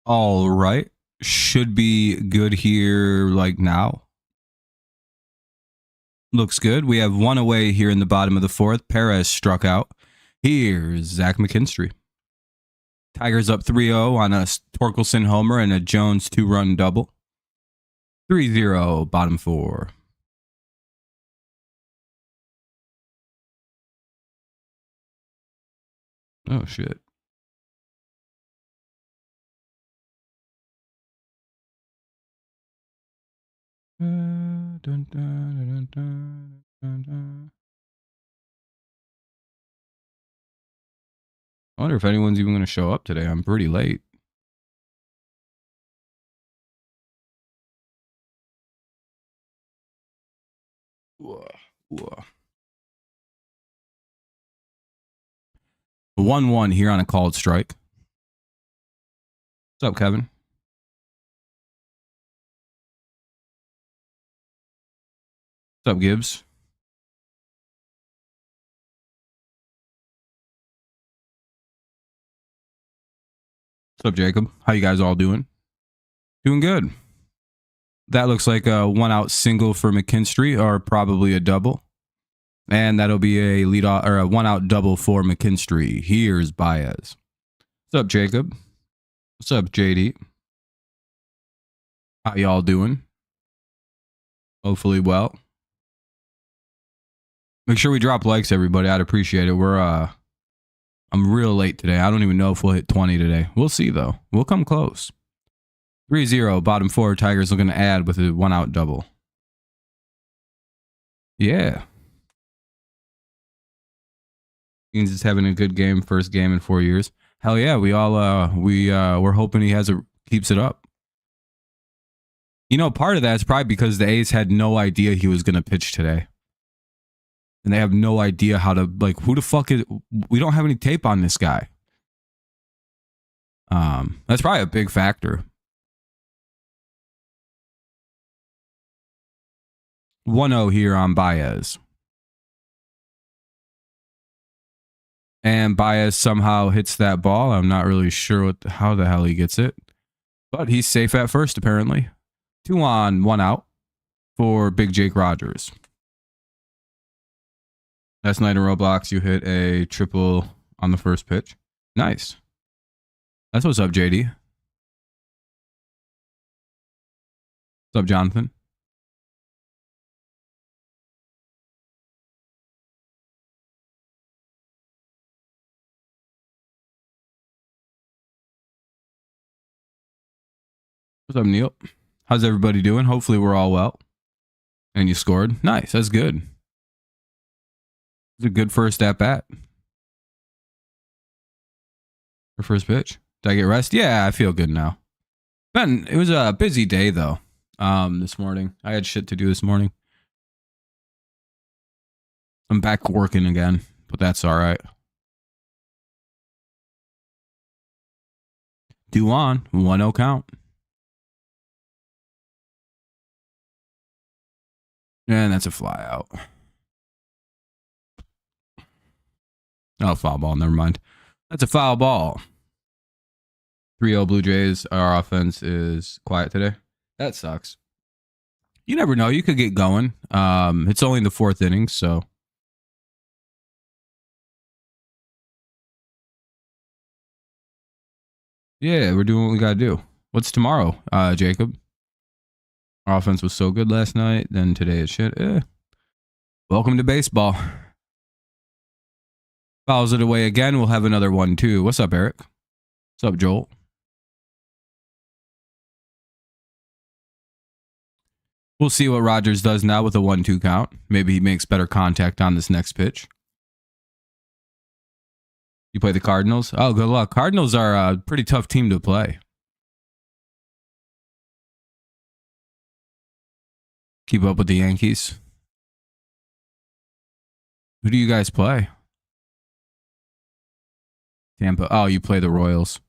All right. Should be good here like now. Looks good. We have one away here in the bottom of the fourth. Perez struck out. Here's Zach McKinstry. Tigers up 3-0 on a Torkelson homer and a Jones 2-run double. 3-0, bottom four. Oh, shit. Dun, dun, dun, dun, dun, dun. I wonder if anyone's even going to show up today. I'm pretty late. Whoa, whoa. 1-1 here on a called strike. What's up, Kevin? What's up, Gibbs? What's up, Jacob? How you guys all doing? Doing good. That looks like a 1-out single for McKinstry, or probably a double. And that'll be a lead off, or a 1-out double for McKinstry. Here's Baez. What's up, Jacob? What's up, JD? How y'all doing? Hopefully well. Make sure we drop likes, everybody. I'd appreciate it. I'm real late today. I don't even know if we'll hit 20 today. We'll see, though. We'll come close. 3-0, bottom four. Tigers looking to add with a 1-out double. Yeah. Means it's having a good game, first game in 4 years. Hell yeah, we're hoping he keeps it up. You know, part of that is probably because the A's had no idea he was going to pitch today. And they have no idea how to, like, who the fuck is, we don't have any tape on this guy. That's probably a big factor. 1-0 here on Baez. And Baez somehow hits that ball. I'm not really sure how the hell he gets it. But he's safe at first, apparently. 2 on, 1 out for Big Jake Rogers. Last night in Roblox, you hit a triple on the first pitch. Nice. That's what's up, JD. What's up, Jonathan? What's up, Neil? How's everybody doing? Hopefully we're all well. And you scored. Nice. That's good. It's a good first at bat. Your first pitch. Did I get rest? Yeah, I feel good now. Ben, it was a busy day though. This morning. I had shit to do this morning. I'm back working again, but that's all right. 2 on, 1-0 count. And that's a fly out. Oh, foul ball. Never mind. That's a foul ball. 3-0 Blue Jays. Our offense is quiet today. That sucks. You never know. You could get going. It's only in the 4th inning, so. Yeah, we're doing what we got to do. What's tomorrow, Jacob? Our offense was so good last night. Then today is shit. Welcome to baseball. Fouls it away again. We'll have another 1-2. What's up, Eric? What's up, Joel? We'll see what Rogers does now with a 1-2 count. Maybe he makes better contact on this next pitch. You play the Cardinals? Oh, good luck. Cardinals are a pretty tough team to play. Keep up with the Yankees. Who do you guys play? Tampa. Oh, you play the Royals.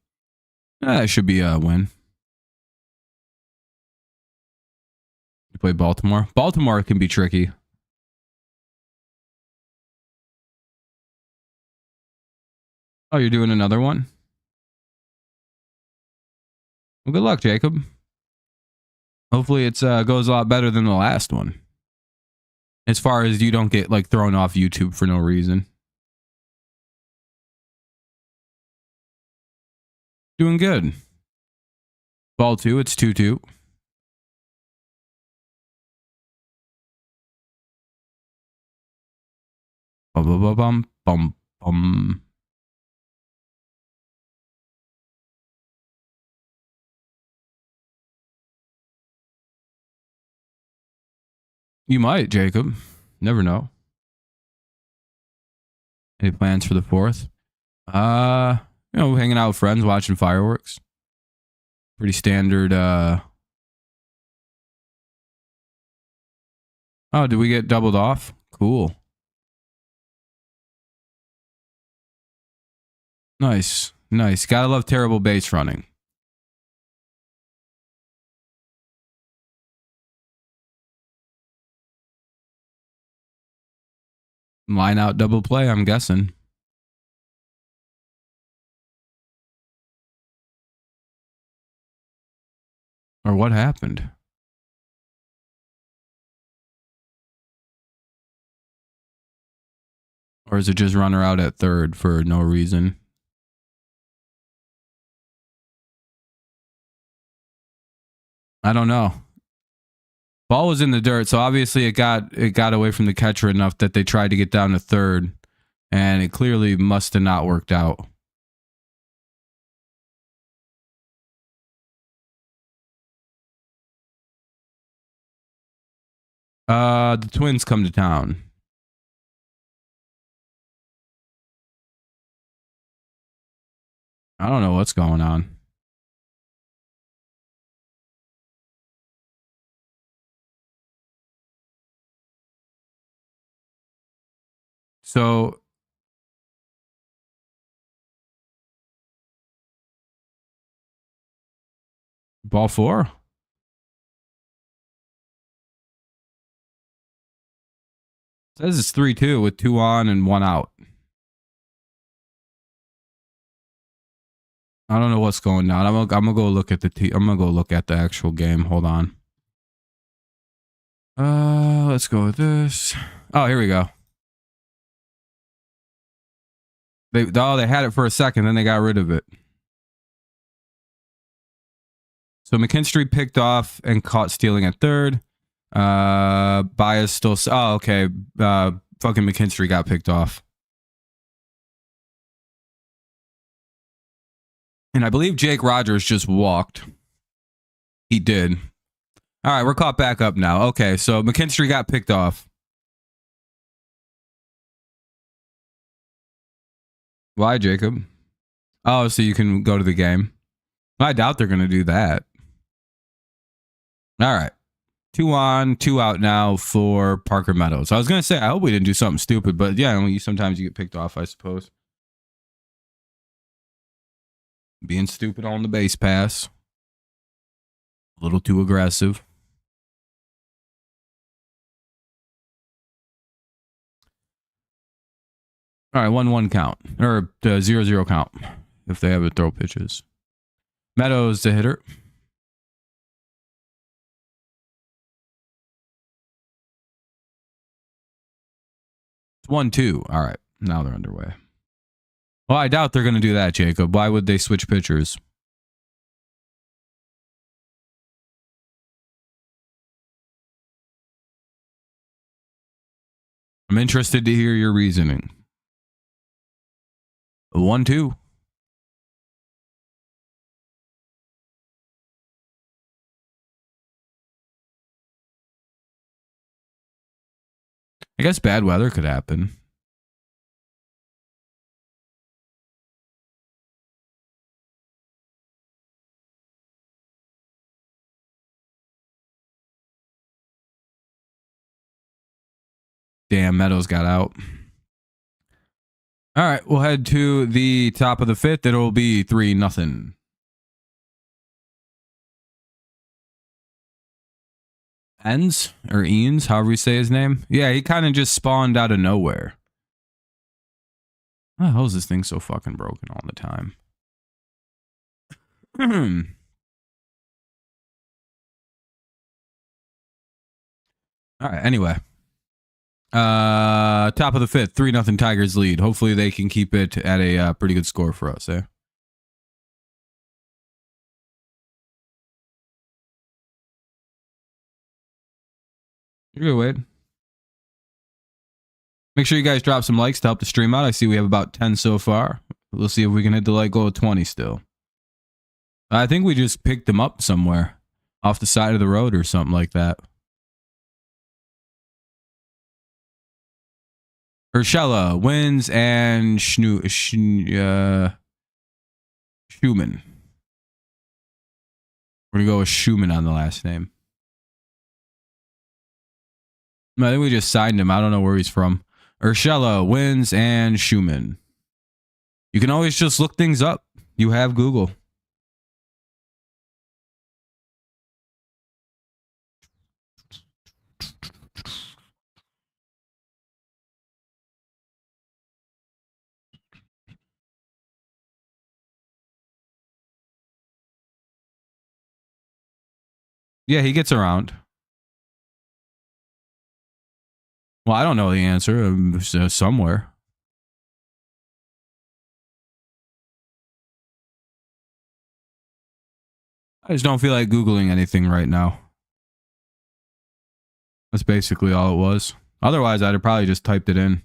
That should be a win. You play Baltimore. Baltimore can be tricky. Oh, you're doing another one? Well, good luck, Jacob. Hopefully it goes a lot better than the last one. As far as you don't get like thrown off YouTube for no reason. Doing good. Ball 2, it's 2-2. Bum, bum, bum. You might, Jacob. Never know. Any plans for the 4th? Hanging out with friends, watching fireworks. Pretty standard. Oh, did we get doubled off? Cool. Nice. Nice. Gotta love terrible base running. Line out double play, I'm guessing. Or what happened? Or is it just runner out at third for no reason? I don't know. Ball was in the dirt, so obviously it got away from the catcher enough that they tried to get down to third, and it clearly must have not worked out. The Twins come to town. I don't know what's going on. So ball 4. Says it's 3-2 with 2 on and 1 out. I don't know what's going on. I'm gonna go look at I'm gonna go look at the actual game. Hold on. Let's go with this. Oh, here we go. They had it for a second, then they got rid of it. So McKinstry picked off and caught stealing at third. Baez still. Oh, okay. Fucking McKinstry got picked off. And I believe Jake Rogers just walked. He did. All right, we're caught back up now. Okay, so McKinstry got picked off. Why, Jacob? Oh, so you can go to the game. I doubt they're going to do that. All right. 2 on, 2 out now for Parker Meadows. I was going to say, I hope we didn't do something stupid, but yeah, sometimes you get picked off, I suppose. Being stupid on the base pass. A little too aggressive. All right, 1-1 count. Or 0-0 count if they have to throw pitches. Meadows, the hitter. It's 1-2. All right, now they're underway. Well, I doubt they're going to do that, Jacob. Why would they switch pitchers? I'm interested to hear your reasoning. 1-2. I guess bad weather could happen. Damn, Meadows got out. All right, we'll head to the top of the 5th. It'll be 3-0. Ends or Eanes, however you say his name. Yeah, he kind of just spawned out of nowhere. How is this thing so fucking broken all the time? All right. Anyway, top of the fifth, 3-0 Tigers lead. Hopefully they can keep it at a pretty good score for us. Eh? You're good, Wade. Make sure you guys drop some likes to help the stream out. I see we have about 10 so far. We'll see if we can hit the like goal of 20 still. I think we just picked them up somewhere off the side of the road or something like that. Urshela wins and Schumann. We're going to go with Schumann on the last name. I think we just signed him. I don't know where he's from. Urshela wins and Schumann. You can always just look things up. You have Google. Yeah, he gets around. Well, I don't know the answer. Somewhere. I just don't feel like Googling anything right now. That's basically all it was. Otherwise, I'd have probably just typed it in.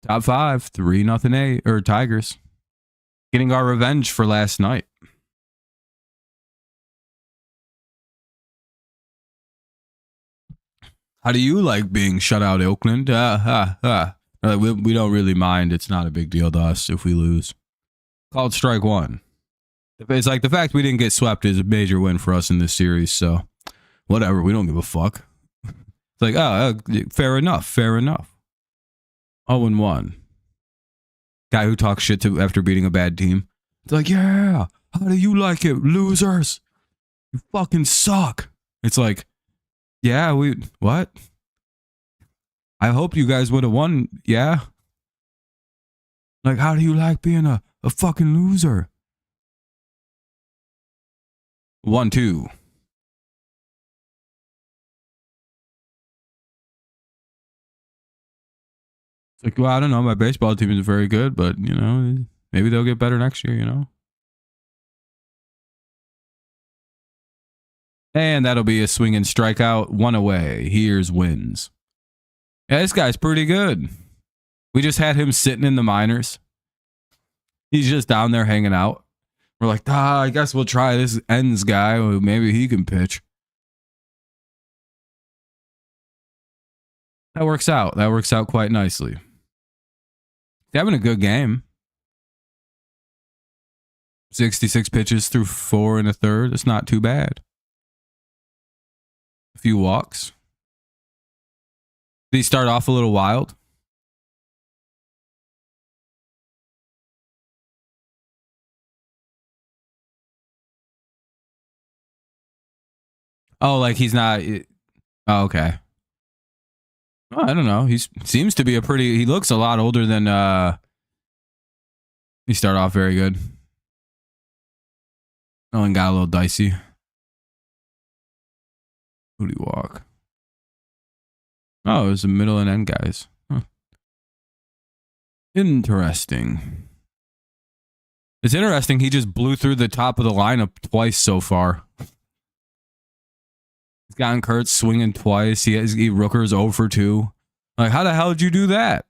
Top 5, 3-0 or Tigers. Getting our revenge for last night. How do you like being shut out, Oakland? We don't really mind. It's not a big deal to us if we lose. Called strike one. It's like the fact we didn't get swept is a major win for us in this series. So whatever. We don't give a fuck. It's like, fair enough. Fair enough. 0-1. Guy who talks shit to after beating a bad team. It's like, yeah, how do you like it, losers? You fucking suck. It's like, yeah, what? I hope you guys would have won, yeah? Like, how do you like being a fucking loser? 1-2. It's like, well, I don't know. My baseball team is very good, but, you know, maybe they'll get better next year, you know? And that'll be a swing and strikeout. 1 away. Here's wins. Yeah, this guy's pretty good. We just had him sitting in the minors. He's just down there hanging out. We're like, I guess we'll try this ends guy. Maybe he can pitch. That works out. That works out quite nicely. He's having a good game. 66 pitches through 4 1/3. That's not too bad. A few walks. Did he start off a little wild? Oh, like he's not. Oh, okay. Oh, I don't know. He seems to be he looks a lot older than. He started off very good. Oh, and got a little dicey. Who do you walk? Oh, it was the middle and end guys. Huh. Interesting. It's interesting. He just blew through the top of the lineup twice so far. He's gotten Kurtz swinging twice. He Rooker's 0 for 2. Like, how the hell did you do that?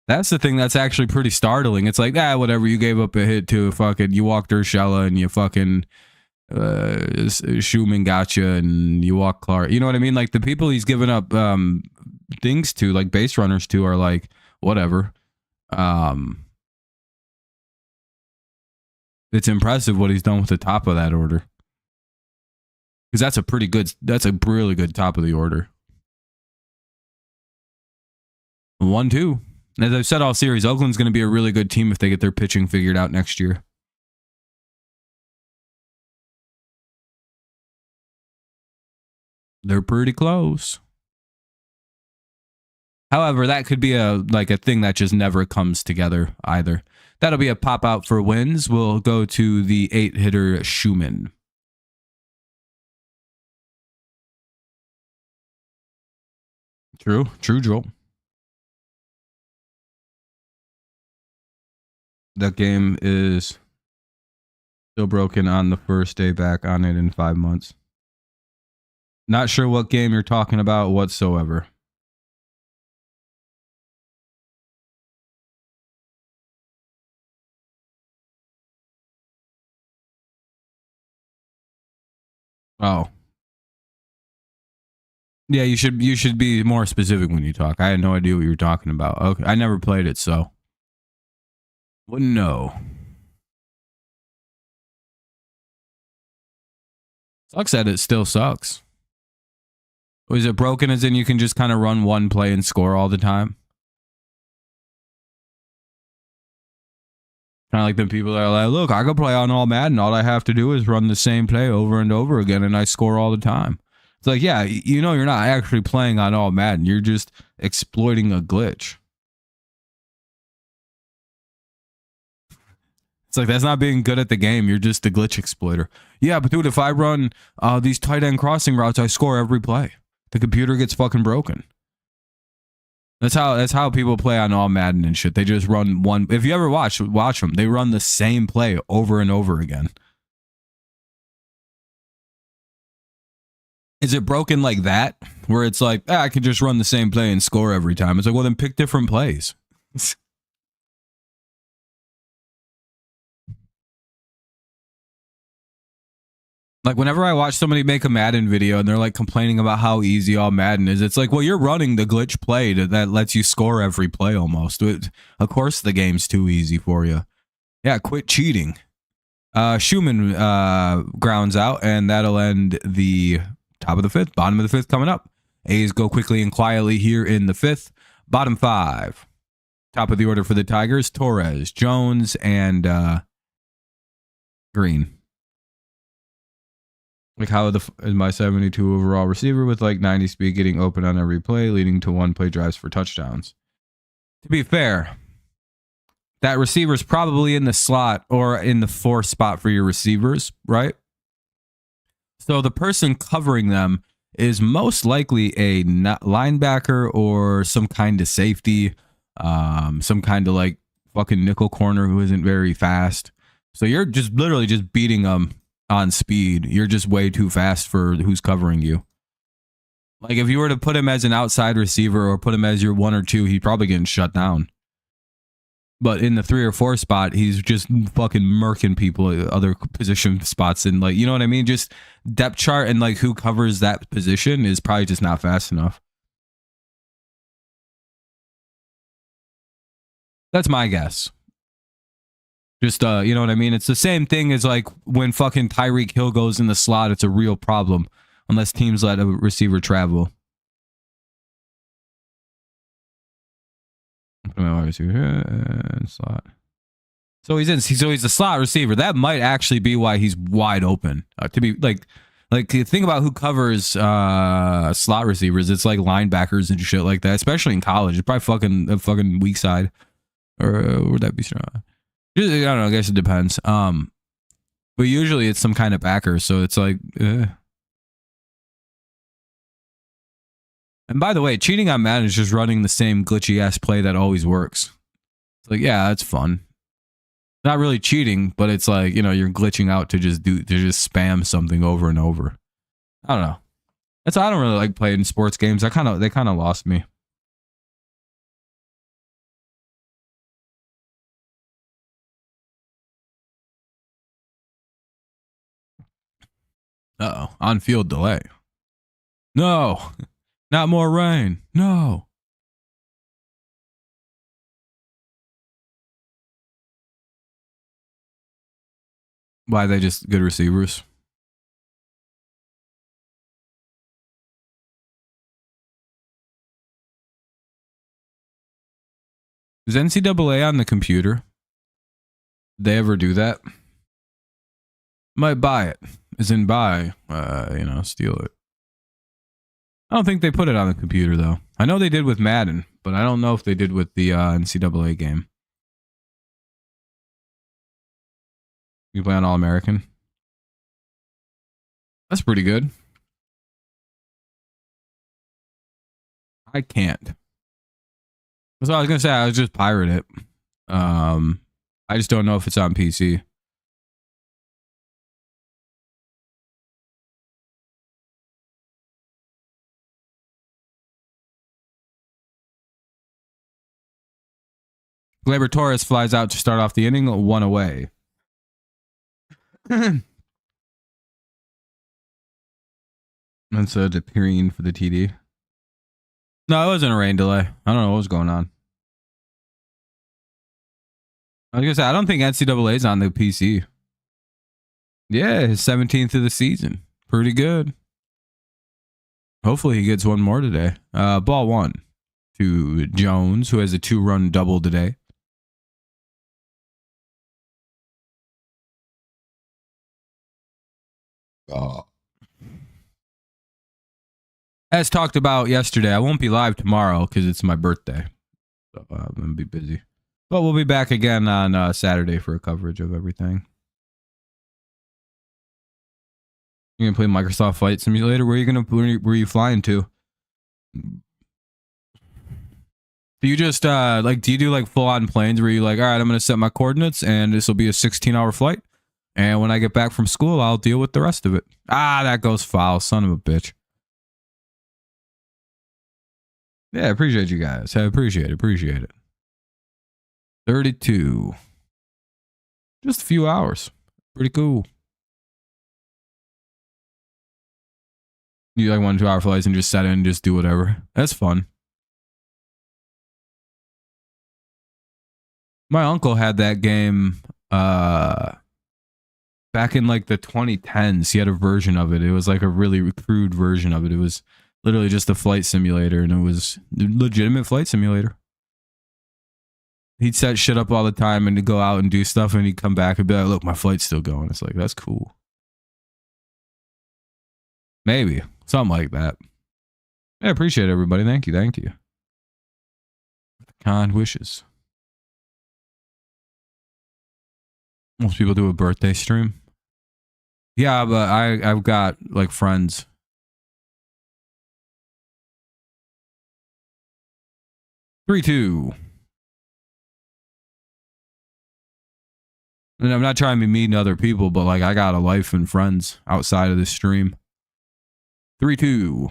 That's the thing that's actually pretty startling. It's like, whatever. You gave up a hit to you walked Urshela and you fucking Schumann got you and you walk Clark. You know what I mean? Like the people he's given up things to, like base runners to, are like, whatever. It's impressive what he's done with the top of that order. Because that's a really good top of the order. 1-2. As I've said all series, Oakland's going to be a really good team if they get their pitching figured out next year. They're pretty close. However, that could be a thing that just never comes together either. That'll be a pop out for wins. We'll go to the 8-hitter Schumann. True, Joel. That game is still broken on the first day back on it in 5 months. Not sure what game you're talking about whatsoever. Oh. Yeah, you should be more specific when you talk. I had no idea what you were talking about. Okay, I never played it, so wouldn't know. Sucks that it still sucks. Was it broken as in you can just kind of run one play and score all the time? Kind of like the people that are like, look, I can play on all Madden. All I have to do is run the same play over and over again, and I score all the time. It's like, yeah, you know, you're not actually playing on all Madden. You're just exploiting a glitch. It's like, that's not being good at the game. You're just a glitch exploiter. Yeah, but dude, if I run these tight end crossing routes, I score every play. The computer gets fucking broken. That's how people play on all Madden and shit. They just run one. If you ever watch them, they run the same play over and over again. Is it broken like that, where it's like, I can just run the same play and score every time? It's like, well, then pick different plays. Like, whenever I watch somebody make a Madden video and they're like complaining about how easy all Madden is, it's like, well, you're running the glitch play that lets you score every play almost. Of course, the game's too easy for you. Yeah, quit cheating. Schumann grounds out, and that'll end the top of the fifth. Bottom of the fifth coming up. A's go quickly and quietly here in the fifth. Bottom five. Top of the order for the Tigers, Torres, Jones, and Green. Like, how is my 72 overall receiver with like 90 speed getting open on every play, leading to one play drives for touchdowns? To be fair, that receiver's probably in the slot or in the 4 spot for your receivers, right? So the person covering them is most likely a linebacker or some kind of safety, some kind of like fucking nickel corner who isn't very fast. So you're just literally just beating them on speed. You're just way too fast for who's covering you. Like, if you were to put him as an outside receiver or put him as your 1 or 2, he's probably getting shut down. But in the 3 or 4 spot, he's just fucking murking people at other position spots. And, like, you know what I mean? Just depth chart and, like, who covers that position is probably just not fast enough. That's my guess. Just, you know what I mean? It's the same thing as, like, when fucking Tyreek Hill goes in the slot, it's a real problem. Unless teams let a receiver travel. Slot. So he's a slot receiver. That might actually be why he's wide open. To be like think about who covers slot receivers. It's like linebackers and shit like that, especially in college. It's probably fucking weak side, or would that be strong? I don't know. I guess it depends. But usually it's some kind of backer. So it's like. And by the way, cheating on Madden is just running the same glitchy ass play that always works. It's like, yeah, that's fun. Not really cheating, but it's like, you know, you're glitching out to just spam something over and over. I don't know. That's why I don't really like playing sports games. They kind of lost me. Uh-oh. On-field delay. No. Not more rain. No. Why, they just good receivers? Is NCAA on the computer? Did they ever do that? Might buy it. As in buy, steal it. I don't think they put it on the computer, though. I know they did with Madden, but I don't know if they did with the NCAA game. You play on All-American? That's pretty good. I can't. That's what I was gonna say. I was just pirate it. I just don't know if it's on PC. Gleyber Torres flies out to start off the inning, 1 away. That's a period for the TD. No, it wasn't a rain delay. I don't know what was going on. I was gonna say, I don't think NCAA is on the PC. Yeah, his 17th of the season. Pretty good. Hopefully he gets one more today. Ball 1 to Jones, who has a 2-run double today. As talked about yesterday, I won't be live tomorrow because it's my birthday. So I'm going to be busy. But we'll be back again on Saturday for a coverage of everything. You're going to play Microsoft Flight Simulator? Where are you flying to? Do you just, do you do like full-on planes where you're like, all right, I'm going to set my coordinates and this will be a 16-hour flight? And when I get back from school, I'll deal with the rest of it. Ah, that goes foul, son of a bitch. Yeah, appreciate you guys. I appreciate it. 32. Just a few hours. Pretty cool. You like 1 2-hour flights and just set in and just do whatever. That's fun. My uncle had that game back in like the 2010s. He had a version of it. It was like a really crude version of it. It was literally just a flight simulator, and it was a legitimate flight simulator. He'd set shit up all the time and to go out and do stuff, and he'd come back and be like, look, my flight's still going. It's like, that's cool. Maybe. Something like that. I appreciate it, everybody. Thank you. Kind wishes. Most people do a birthday stream. Yeah, but I've got like friends. Three, 2. And I'm not trying to be mean to other people, but like I got a life and friends outside of this stream. 3 2.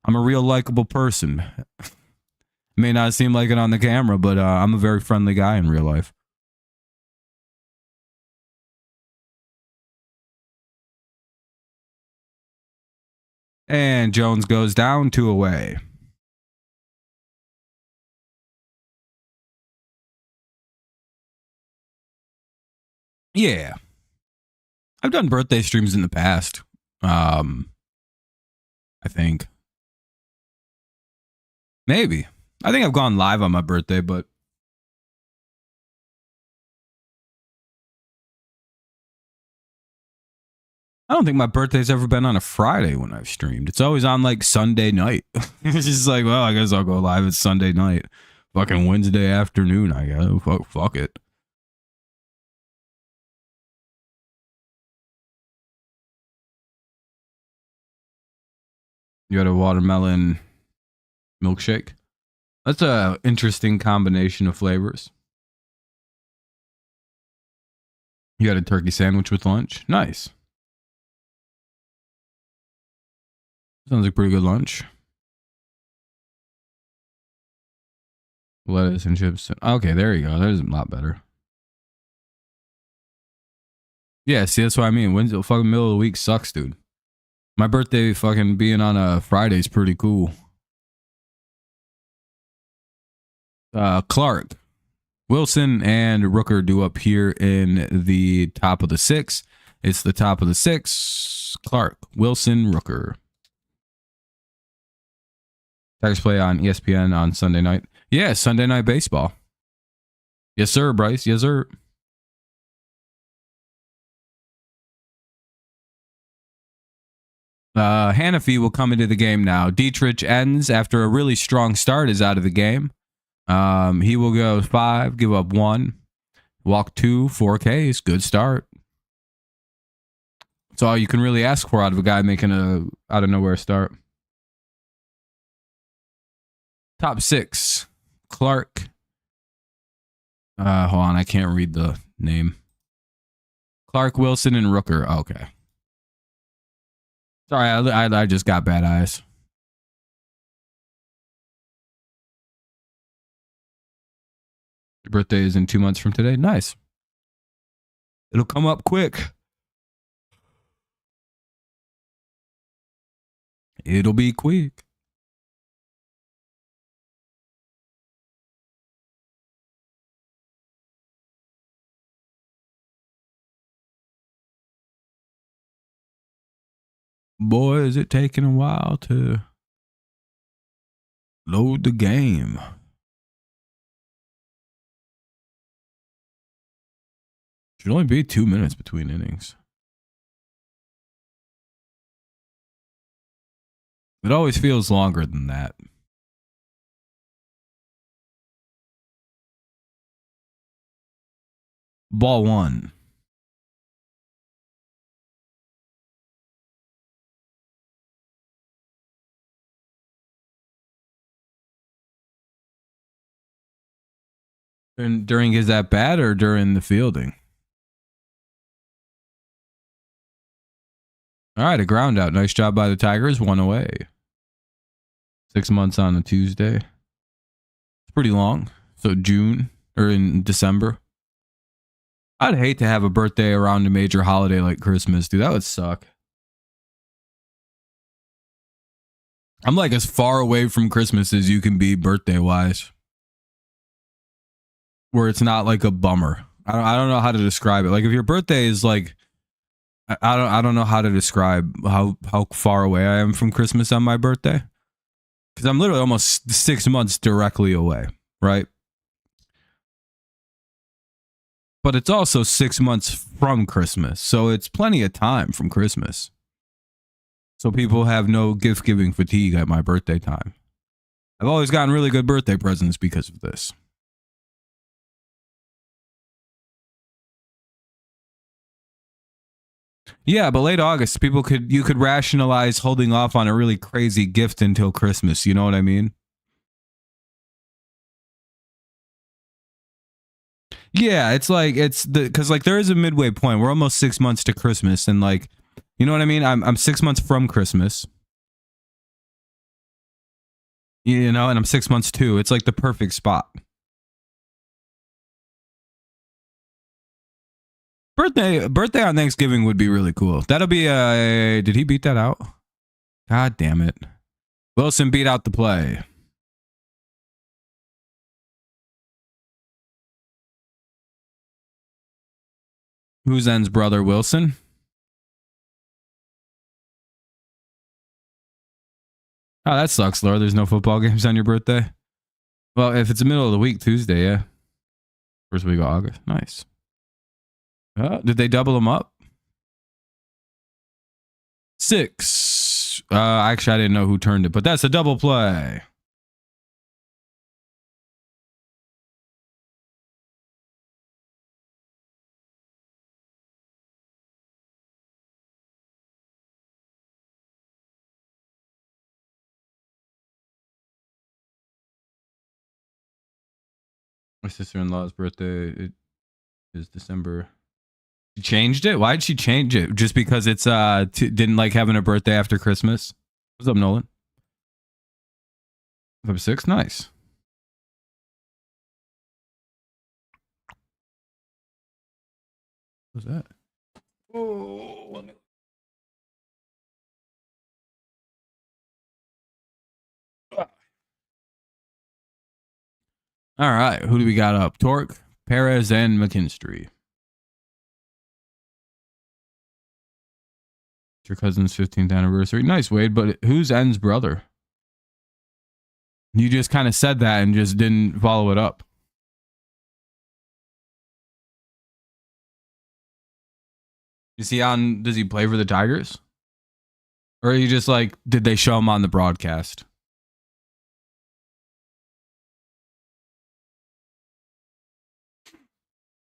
I'm a real likable person. May not seem like it on the camera, but I'm a very friendly guy in real life. And Jones goes down, 2 away. Yeah. I've done birthday streams in the past. I think. Maybe. I think I've gone live on my birthday, but I don't think my birthday's ever been on a Friday when I've streamed. It's always on like Sunday night. It's just like, well, I guess I'll go live. It's Sunday night. Fucking Wednesday afternoon, I guess. Fuck it. You had a watermelon milkshake. That's a interesting combination of flavors. You had a turkey sandwich with lunch. Nice. Sounds like pretty good lunch. Lettuce and chips. Okay, there you go. There's a lot better. Yeah, see, that's what I mean. Wednesday, fucking middle of the week sucks, dude. My birthday fucking being on a Friday is pretty cool. Clark, Wilson, and Rooker do up here in the top of the 6. It's the top of the 6. Clark, Wilson, Rooker. Tigers play on ESPN on Sunday night. Yeah, Sunday Night Baseball. Yes, sir, Bryce. Yes, sir. Hannafy will come into the game now. Dietrich ends after a really strong start, is out of the game. He will go 5, give up 1, walk 2, 4 Ks. Good start. It's all you can really ask for out of a guy making a out of nowhere start. Top 6. Clark. Hold on, I can't read the name. Clark, Wilson, and Rooker. Okay. Sorry, I just got bad eyes. Your birthday is in 2 months from today. Nice. It'll come up quick. It'll be quick. Boy, is it taking a while to load the game. Should only be 2 minutes between innings. It always feels longer than that. Ball 1. And during his at bat or during the fielding? All right, a ground out. Nice job by the Tigers. 1 away. 6 months on a Tuesday. It's pretty long. So June or in December. I'd hate to have a birthday around a major holiday like Christmas, dude. That would suck. I'm like as far away from Christmas as you can be birthday wise. Where it's not like a bummer. I don't know how to describe it. Like if your birthday is like, I don't know how to describe how far away I am from Christmas on my birthday. Because I'm literally almost 6 months directly away, right? But it's also 6 months from Christmas. So it's plenty of time from Christmas. So people have no gift giving fatigue at my birthday time. I've always gotten really good birthday presents because of this. Yeah, but late August, you could rationalize holding off on a really crazy gift until Christmas. You know what I mean? Yeah, because like there is a midway point. We're almost 6 months to Christmas, and like, you know what I mean? I'm 6 months from Christmas. You know, and I'm 6 months too. It's like the perfect spot. Birthday on Thanksgiving would be really cool. That'll be did he beat that out? God damn it. Wilson beat out the play. Who's N's brother, Wilson? Oh, that sucks, Laura. There's no football games on your birthday. Well, if it's the middle of the week, Tuesday, yeah. First week of August. Nice. Did they double them up? 6. Actually, I didn't know who turned it, but that's a double play. My sister-in-law's birthday is December. She changed it? Why did she change it? Just because it's didn't like having a birthday after Christmas? What's up, Nolan? Number 6? Nice. What's that? Oh, all right. Who do we got up? Torque, Perez, and McKinstry. Your cousin's 15th anniversary. Nice, Wade, but who's N's brother? You just kind of said that and just didn't follow it up. Is he on? Does he play for the Tigers? Or are you just like, did they show him on the broadcast?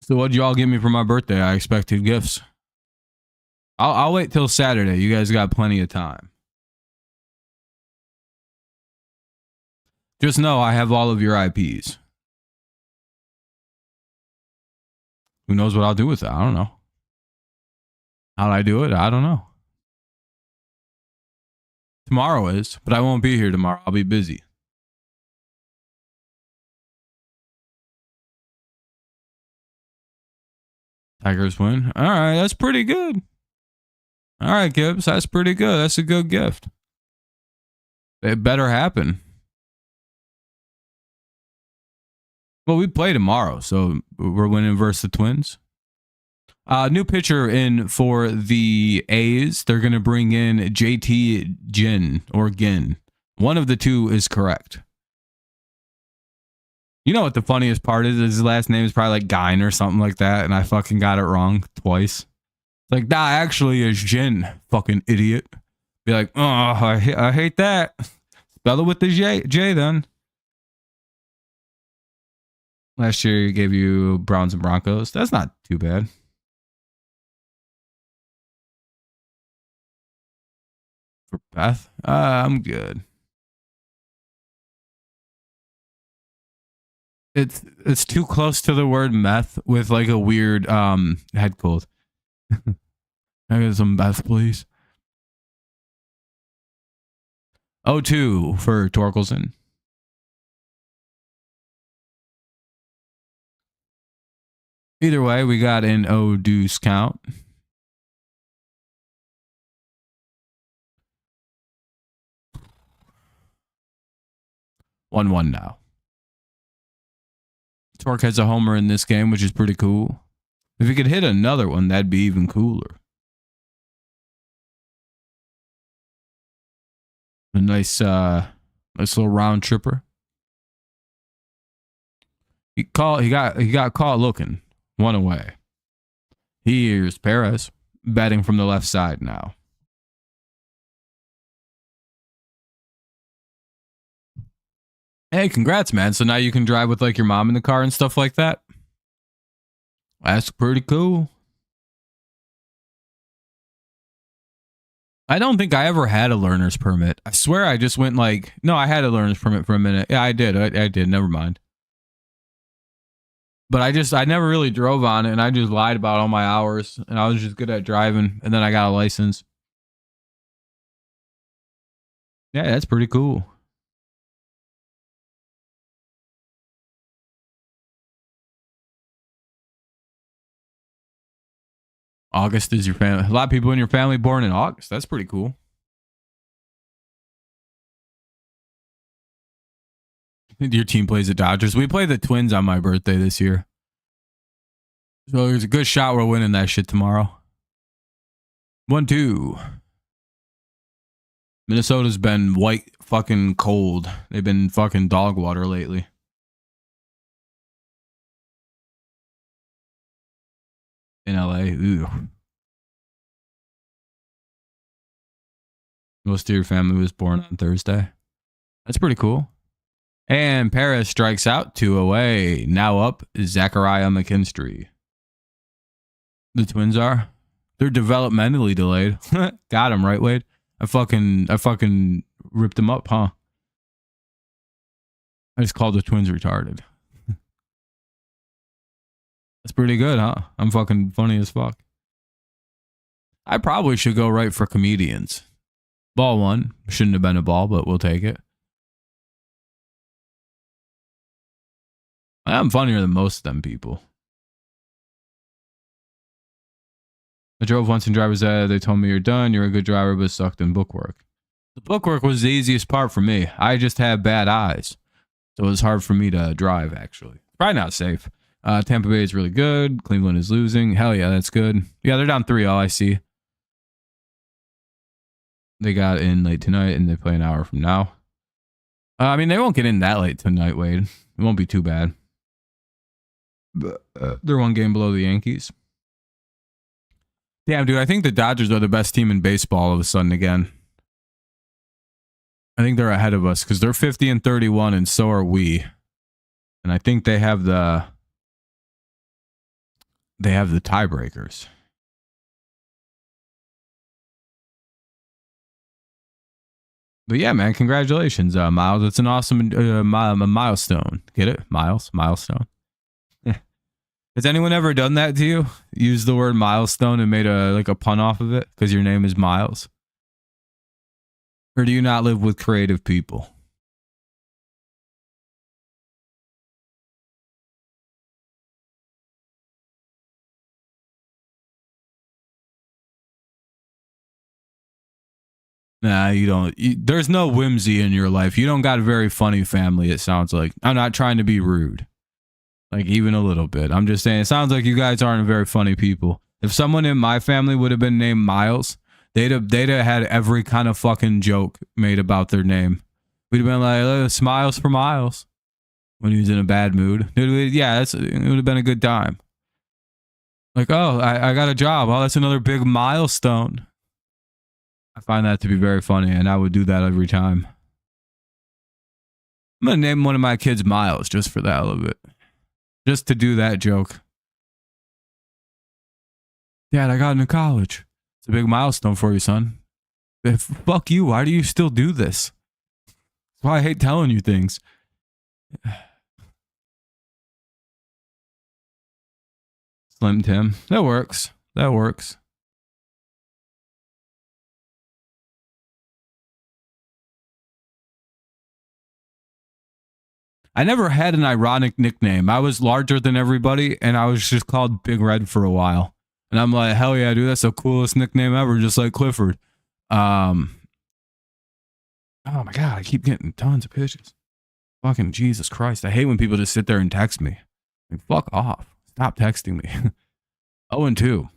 So what'd you all give me for my birthday? I expected gifts. I'll wait till Saturday. You guys got plenty of time. Just know I have all of your IPs. Who knows what I'll do with it? I don't know. How'd I do it? I don't know. Tomorrow is, but I won't be here tomorrow. I'll be busy. Tigers win. All right, that's pretty good. All right, Gibbs, that's pretty good. That's a good gift. It better happen. Well, we play tomorrow, so we're winning versus the Twins. New pitcher in for the A's. They're going to bring in JT Ginn. One of the two is correct. You know what the funniest part is? His last name is probably like Gine or something like that, and I fucking got it wrong twice. It's like, nah, actually is Jin, fucking idiot. Be like, oh, I hate that. Spell it with the J then. Last year, he gave you Browns and Broncos. That's not too bad. For Beth, I'm good. It's too close to the word meth with like a weird head cold. I get some meth, please. 0-2 for Torkelson. Either way, we got an O-deuce count. One now. Torque has a homer in this game, which is pretty cool. If he could hit another one, that'd be even cooler. A nice little round tripper. He got caught looking. One away. Here's Perez batting from the left side now. Hey, congrats, man. So now you can drive with like your mom in the car and stuff like that? That's pretty cool. I don't think I ever had a learner's permit. I swear I just went like, no, I had a learner's permit for a minute. Yeah, I did. I did. Never mind. But I never really drove on it, and I just lied about all my hours, and I was just good at driving, and then I got a license. Yeah, that's pretty cool. August is your family. A lot of people in your family born in August. That's pretty cool. Your team plays the Dodgers. We play the Twins on my birthday this year. So there's a good shot we're winning that shit tomorrow. 1-2. Minnesota's been white fucking cold. They've been fucking dog water lately. In LA. Ooh. Most of your family was born on Thursday. That's pretty cool. And Perez strikes out 2 away. Now up is Zachariah McKinstry. The Twins are. They're developmentally delayed. Got him, right, Wade? I fucking ripped him up, huh? I just called the Twins retarded. That's pretty good, huh? I'm fucking funny as fuck. I probably should go right for comedians. Ball 1. Shouldn't have been a ball, but we'll take it. I'm funnier than most of them people. I drove once in driver's ed. They told me you're done. You're a good driver, but sucked in bookwork. The bookwork was the easiest part for me. I just have bad eyes. So it was hard for me to drive, actually. Probably not safe. Tampa Bay is really good. Cleveland is losing. Hell yeah, that's good. Yeah, they're down 3-0, I see. They got in late tonight, and they play an hour from now. I mean, they won't get in that late tonight, Wade. It won't be too bad. But, they're 1 game below the Yankees. Damn, dude, I think the Dodgers are the best team in baseball all of a sudden again. I think they're ahead of us because they're 50-31, and so are we. And I think they have the tiebreakers. But yeah, man, congratulations, Miles. It's an awesome milestone. Get it? Milestone. Yeah. Has anyone ever done that to you? Used the word milestone and made a pun off of it because your name is Miles? Or do you not live with creative people? Nah, you don't. There's no whimsy in your life. You don't got a very funny family, it sounds like. I'm not trying to be rude. Like, even a little bit. I'm just saying, it sounds like you guys aren't very funny people. If someone in my family would have been named Miles, they'd have had every kind of fucking joke made about their name. We'd have been like, smiles for Miles when he was in a bad mood. Yeah, it would have been a good time. Like, oh, I got a job. Oh, that's another big milestone. I find that to be very funny, and I would do that every time. I'm going to name one of my kids Miles just for that a little bit. Just to do that joke. Dad, I got into college. It's a big milestone for you, son. Fuck you. Why do you still do this? That's why I hate telling you things. Slim Tim. That works. That works. I never had an ironic nickname. I was larger than everybody, and I was just called Big Red for a while. And I'm like, hell yeah, dude, that's the coolest nickname ever, just like Clifford. Oh my God, I keep getting tons of pitches. Fucking Jesus Christ. I hate when people just sit there and text me. Like, fuck off. Stop texting me. 0-2.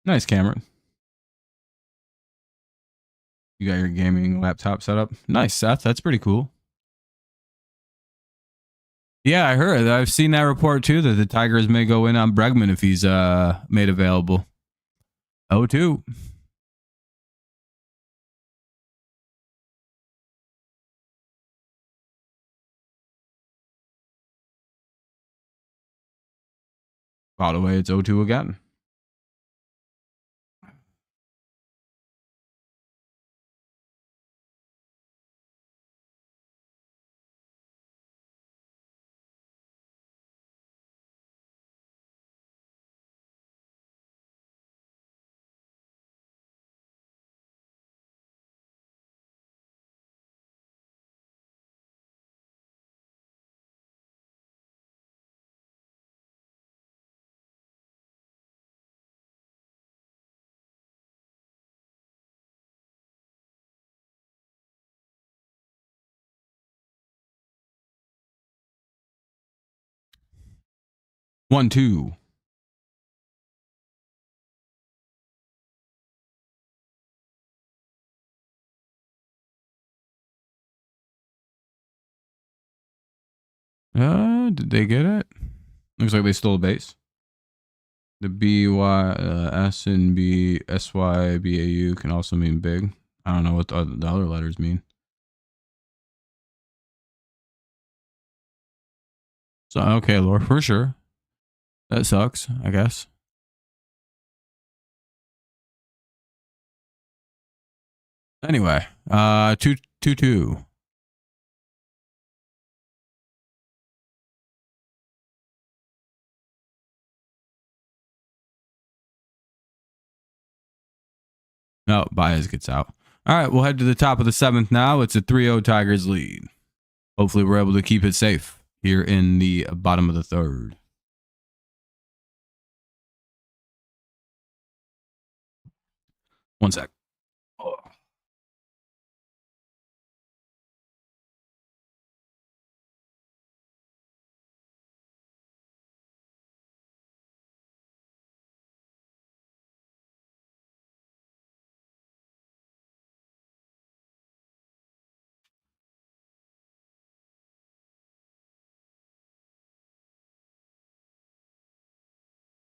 Nice, Cameron. You got your gaming laptop set up. Nice, Seth. That's pretty cool. Yeah, I heard. I've seen that report too that the Tigers may go in on Bregman if he's made available. 0-2. By the way, it's 0-2 again. One, two. Did they get it? Looks like they stole a base. The S and B S Y B A U can also mean big. I don't know what the other letters mean. So okay, Lore, for sure. That sucks, I guess. Anyway, 2-2. No, Baez gets out. All right, we'll head to the top of the 7th now. It's a 3-0 Tigers lead. Hopefully, we're able to keep it safe here in the bottom of the 3rd. One sec. Oh.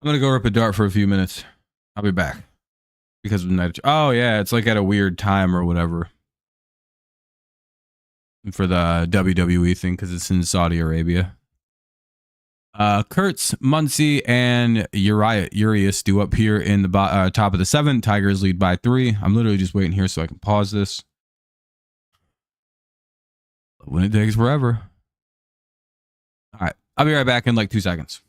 I'm going to go rip a dart for a few minutes. I'll be back. Because of night. Oh, yeah, it's like at a weird time or whatever. For the WWE thing, because it's in Saudi Arabia. Kurtz, Muncy, and Urias do up here in the top of the 7th. Tigers lead by 3. I'm literally just waiting here so I can pause this. When it takes forever. All right. I'll be right back in like 2 seconds.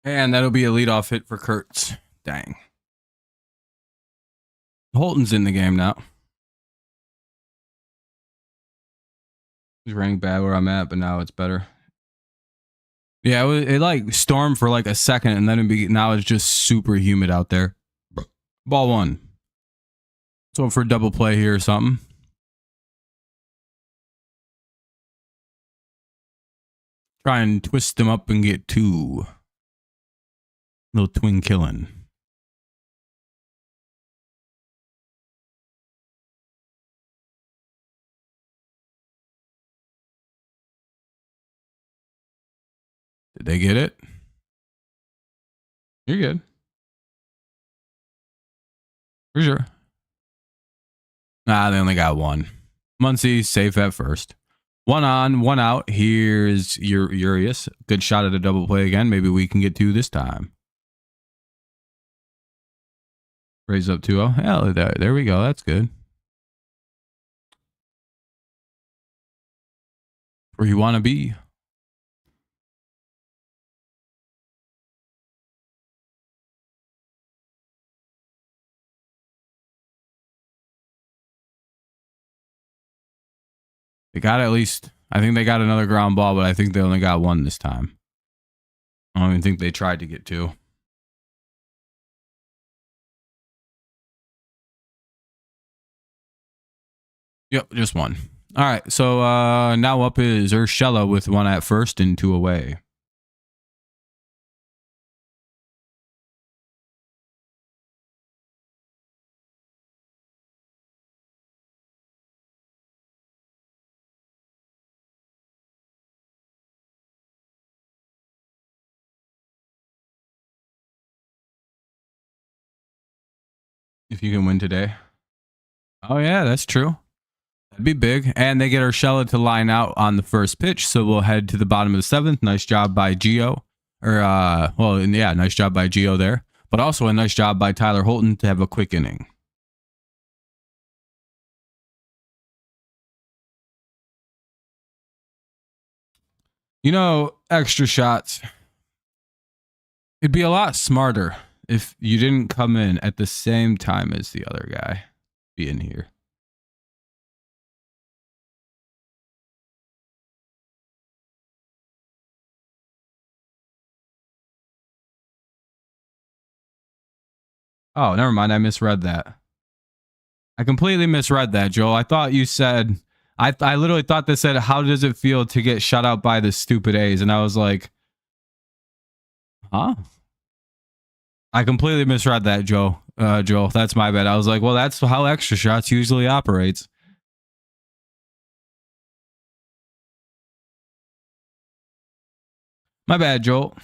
And that'll be a leadoff hit for Kurtz. Dang. Holton's in the game now. He's ranked bad where I'm at, but now it's better. Yeah, it like stormed for like a second, and then now it's just super humid out there. Ball 1. So for a double play here or something. Try and twist them up and get 2. Little twin killing. Did they get it? You're good. For sure. Nah, they only got 1. Muncy safe at first. 1 on, 1 out. Here's Urias. Good shot at a double play again. Maybe we can get 2 this time. Raise up 2-0. Hell, there we go. That's good. Where you want to be. They got at least, I think they got another ground ball, but I think they only got 1 this time. I don't even think they tried to get 2. Yep, just 1. All right, so now up is Urshela with 1 at first and 2 away. If you can win today. Oh, yeah, that's true. That'd be big. And they get Urshela to line out on the first pitch. So we'll head to the bottom of the 7th. Nice job by Gio. Nice job by Gio there. But also a nice job by Tyler Holton to have a quick inning. You know, extra shots. It'd be a lot smarter if you didn't come in at the same time as the other guy being here. Oh, never mind. I misread that. I completely misread that, Joel. I thought you said, I literally thought this said, how does it feel to get shut out by the stupid A's? And I was like, huh? I completely misread that, Joel. Joel, that's my bad. I was like, well, that's how Extra Shots usually operates. My bad, Joel.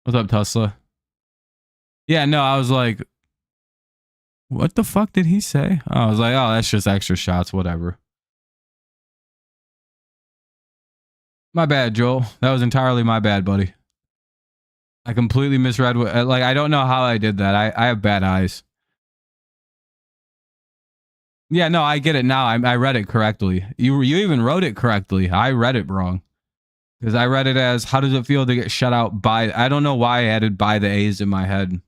What's up, Tesla? Yeah, no, I was like, what the fuck did he say? I was like, oh, that's just Extra Shots, whatever. My bad, Joel. That was entirely my bad, buddy. I completely misread what, like, I don't know how I did that. I have bad eyes. Yeah, no, I get it now. I read it correctly. You even wrote it correctly. I read it wrong. Because I read it as, how does it feel to get shut out by, I don't know why I added by the A's in my head.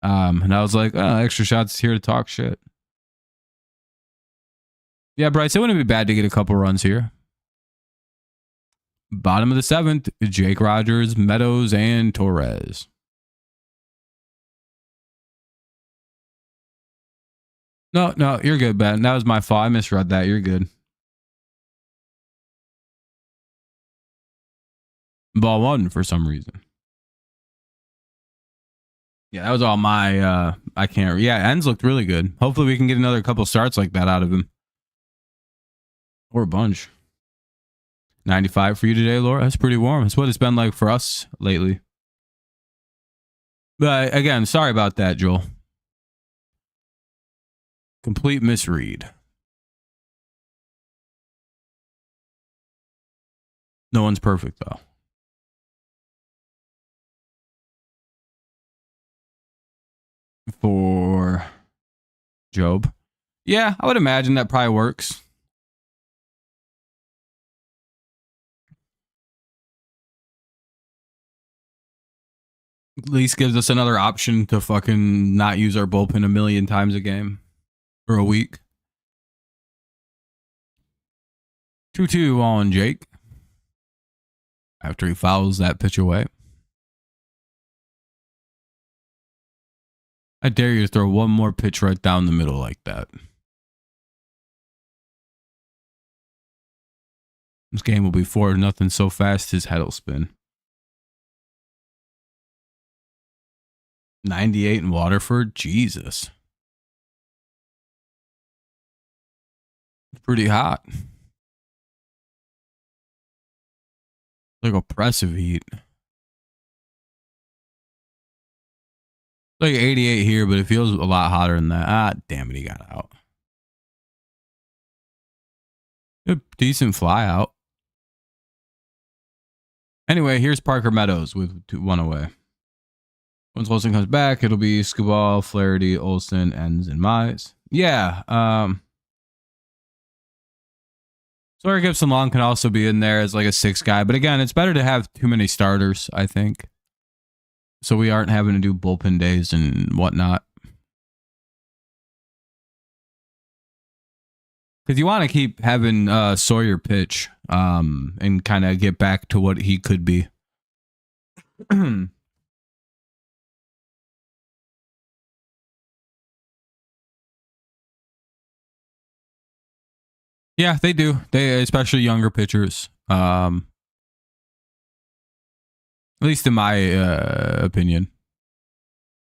And I was like, oh, Extra Shots here to talk shit. Yeah, Bryce, it wouldn't be bad to get a couple runs here. Bottom of the 7th, Jake Rogers, Meadows, and Torres. No, you're good, Ben. That was my fault. I misread that. You're good. Ball 1 for some reason. Yeah, that was all my, I can't, yeah, ends looked really good. Hopefully we can get another couple starts like that out of him. Or a bunch. 95 for you today, Laura. That's pretty warm. That's what it's been like for us lately. But again, sorry about that, Joel. Complete misread. No one's perfect, though. For Job. Yeah, I would imagine that probably works. At least gives us another option to fucking not use our bullpen a million times a game. Or a week. 2-2 on Jake. After he fouls that pitch away. I dare you to throw one more pitch right down the middle like that. This game will be 4-0 so fast his head will spin. 98 in Waterford? Jesus. It's pretty hot. Like oppressive heat. Like 88 here, but it feels a lot hotter than that. Ah, damn it, he got out. A decent fly out. Anyway, here's Parker Meadows with 1 away. Once Olsen comes back, it'll be Skubal, Flaherty, Olsen, Enns, and Mize. Yeah. Sawyer Gibson Long can also be in there as like a 6 guy. But again, it's better to have too many starters, I think. So we aren't having to do bullpen days and whatnot. Because you want to keep having Sawyer pitch and kind of get back to what he could be. Yeah, they do. They, especially younger pitchers. At least in my opinion.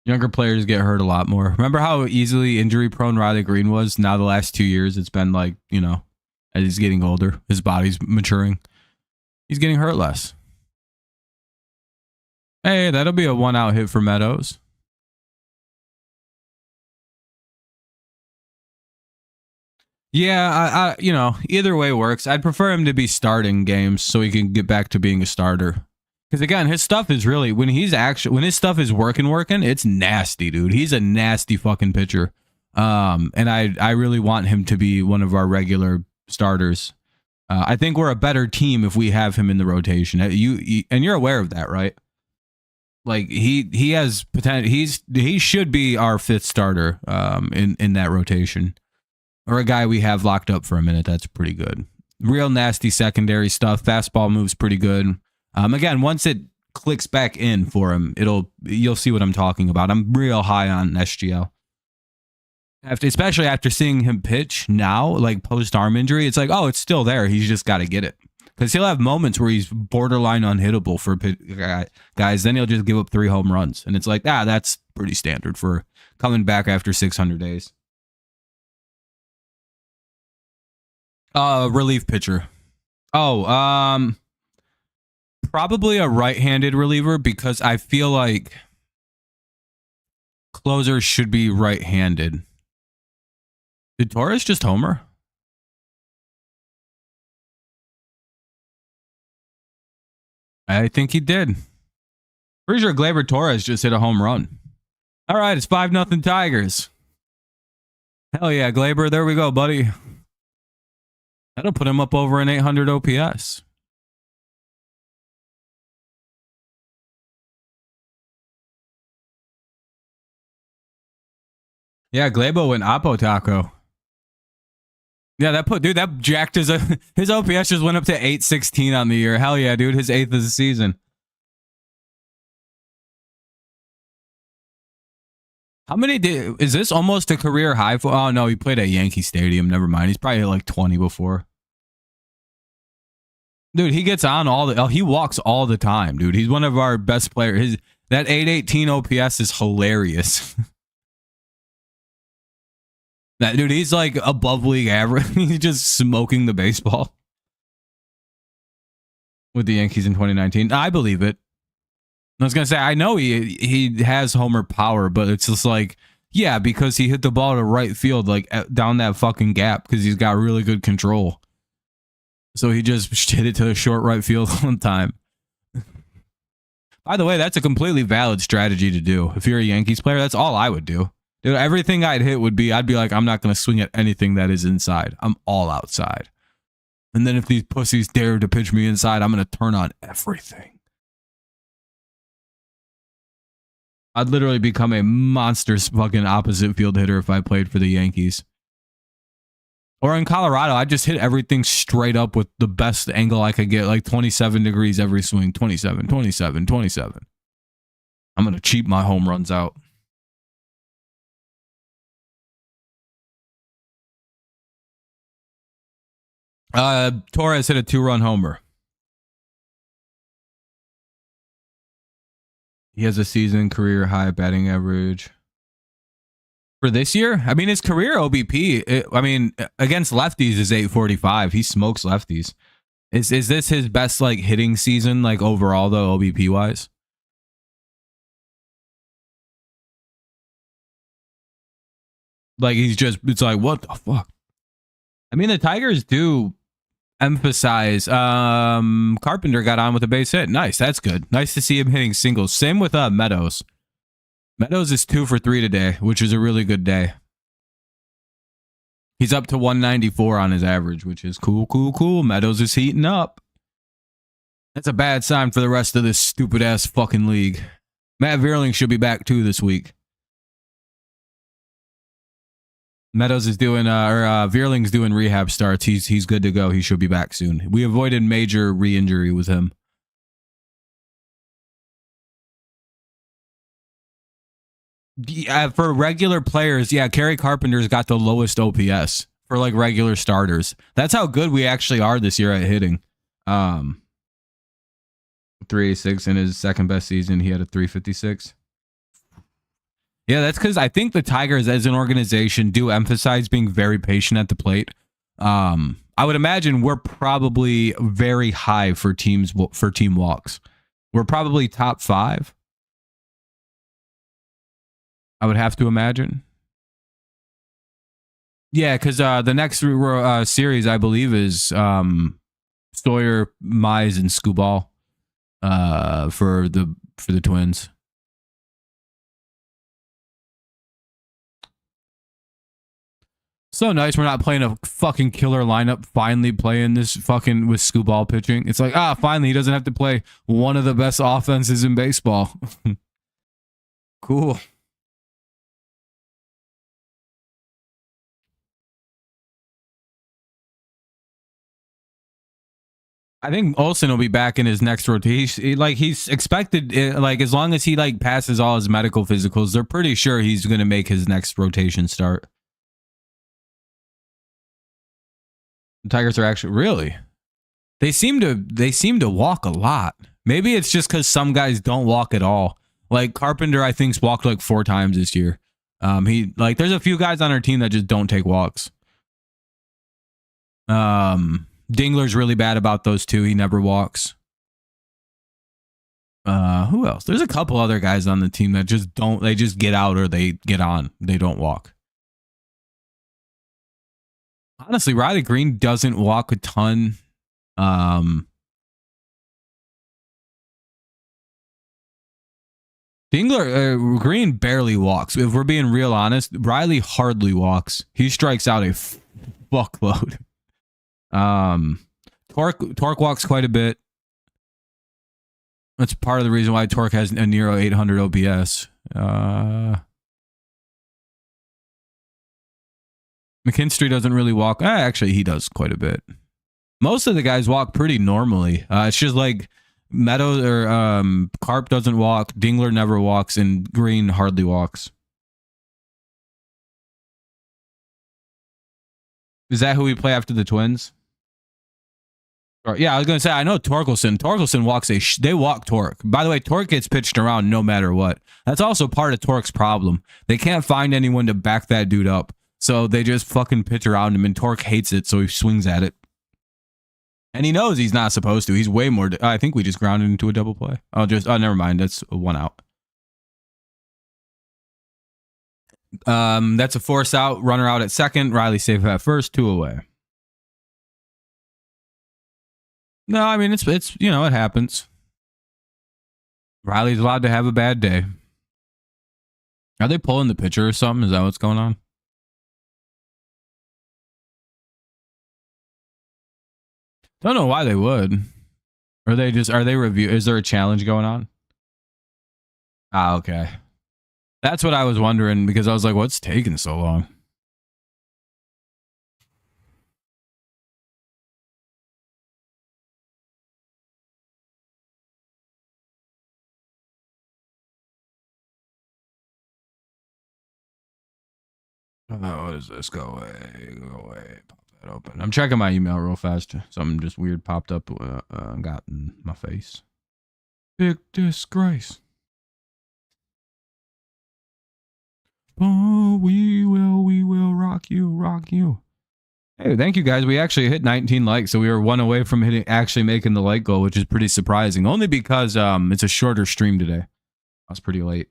Younger players get hurt a lot more. Remember how easily injury prone Riley Green was? Now the last 2 years, it's been like, you know, as he's getting older, his body's maturing. He's getting hurt less. Hey, that'll be a 1-out hit for Meadows. Yeah, I you know, either way works. I'd prefer him to be starting games so he can get back to being a starter. Because again, his stuff is really, when his stuff is working, it's nasty, dude. He's a nasty fucking pitcher. And I really want him to be one of our regular starters. I think we're a better team if we have him in the rotation. And you're aware of that, right? Like he has potential. He should be our 5th starter in that rotation. Or a guy we have locked up for a minute. That's pretty good. Real nasty secondary stuff. Fastball moves pretty good. Again, once it clicks back in for him, you'll see what I'm talking about. I'm real high on SGL. Especially after seeing him pitch now, like post arm injury, it's like, oh, it's still there. He's just got to get it. Because he'll have moments where he's borderline unhittable for guys. Then he'll just give up 3 home runs. And it's like, that's pretty standard for coming back after 600 days. Relief pitcher. Oh, probably a right-handed reliever because I feel like closers should be right-handed. Did Torres just homer? I think he did. Pretty sure Gleyber Torres just hit a home run. All right, it's 5-0 Tigers. Hell yeah, Gleyber. There we go, buddy. That'll put him up over an 800 OPS. Yeah, Gleyber went Apo Taco. Yeah, that jacked his OPS just went up to 816 on the year. Hell yeah, dude. His 8th of the season. How many is this almost a career high for? Oh no, he played at Yankee Stadium. Never mind. He's probably like 20 before. Dude, he gets on he walks all the time, dude. He's one of our best players. That 818 OPS is hilarious. That dude, he's like above league average. He's just smoking the baseball with the Yankees in 2019. I believe it. I was gonna say, I know he has homer power, but it's just like, yeah, because he hit the ball to right field, like down that fucking gap, because he's got really good control. So he just hit it to the short right field one time. By the way, that's a completely valid strategy to do. If you're a Yankees player, that's all I would do. Dude, everything I'd hit I'd be like, I'm not going to swing at anything that is inside. I'm all outside. And then if these pussies dare to pitch me inside, I'm going to turn on everything. I'd literally become a monster fucking opposite field hitter if I played for the Yankees. Or in Colorado, I just hit everything straight up with the best angle I could get, like 27 degrees every swing. 27, 27, 27. I'm going to cheap my home runs out. Torres hit a 2-run homer. He has a season career high batting average. For this year? I mean, his career OBP, against lefties is 845. He smokes lefties. Is this his best, like, hitting season, like, overall, though, OBP-wise? Like, it's like, what the fuck? I mean, the Tigers do emphasize, Carpenter got on with a base hit. Nice, that's good. Nice to see him hitting singles. Same with Meadows. Meadows is 2 for 3 today, which is a really good day. He's up to 194 on his average, which is cool. Meadows is heating up. That's a bad sign for the rest of this stupid-ass fucking league. Matt Vierling should be back, too, this week. Meadows is doing, Vierling's doing rehab starts. He's good to go. He should be back soon. We avoided major re-injury with him. Yeah, for regular players, yeah, Kerry Carpenter's got the lowest OPS for like regular starters. That's how good we actually are this year at hitting. 386 in his second best season. He had a 356. Yeah, that's because I think the Tigers as an organization do emphasize being very patient at the plate. I would imagine we're probably very high for team walks. We're probably top 5. I would have to imagine. Yeah, because the next series, I believe, is Sawyer, Mize, and Skubal for the Twins. So nice we're not playing a fucking killer lineup, finally playing this fucking with Skubal pitching. It's like, finally he doesn't have to play one of the best offenses in baseball. Cool. I think Olsen will be back in his next rotation. Like he's expected, like as long as he like passes all his medical physicals, they're pretty sure he's going to make his next rotation start. The Tigers are actually really. They seem to walk a lot. Maybe it's just because some guys don't walk at all. Like Carpenter, I think's walked like 4 times this year. There's a few guys on our team that just don't take walks. Dingler's really bad about those two. He never walks. Who else? There's a couple other guys on the team that just don't. They just get out or they get on. They don't walk. Honestly, Riley Green doesn't walk a ton. Green barely walks. If we're being real honest, Riley hardly walks. He strikes out a fuckload. Torque walks quite a bit. That's part of the reason why Torque has a near 800 OPS. McKinstry doesn't really walk. Actually, he does quite a bit. Most of the guys walk pretty normally. It's just like Meadows or Carp doesn't walk. Dingler never walks, and Green hardly walks. Is that who we play after the Twins? Yeah, I was gonna say I know Torkelson. Torkelson walks they walk Torque. By the way, Torque gets pitched around no matter what. That's also part of Torque's problem. They can't find anyone to back that dude up, so they just fucking pitch around him, and Torque hates it, so he swings at it. And he knows he's not supposed to. He's way more. I think we just grounded into a double play. Oh, never mind. That's a 1 out. That's a force out. Runner out at second. Riley safe at first. 2 away. No, I mean it's it happens. Riley's allowed to have a bad day. Are they pulling the pitcher or something? Is that what's going on? Don't know why they would. Are they review? Is there a challenge going on? Okay. That's what I was wondering because I was like, what's taking so long? What is this? Go away. Pop that open. I'm checking my email real fast. Something just weird popped up. Got in my face. Big disgrace. Oh, we will rock you. Hey, thank you guys. We actually hit 19 likes, so we were 1 away from actually making the like goal, which is pretty surprising. Only because it's a shorter stream today. I was pretty late.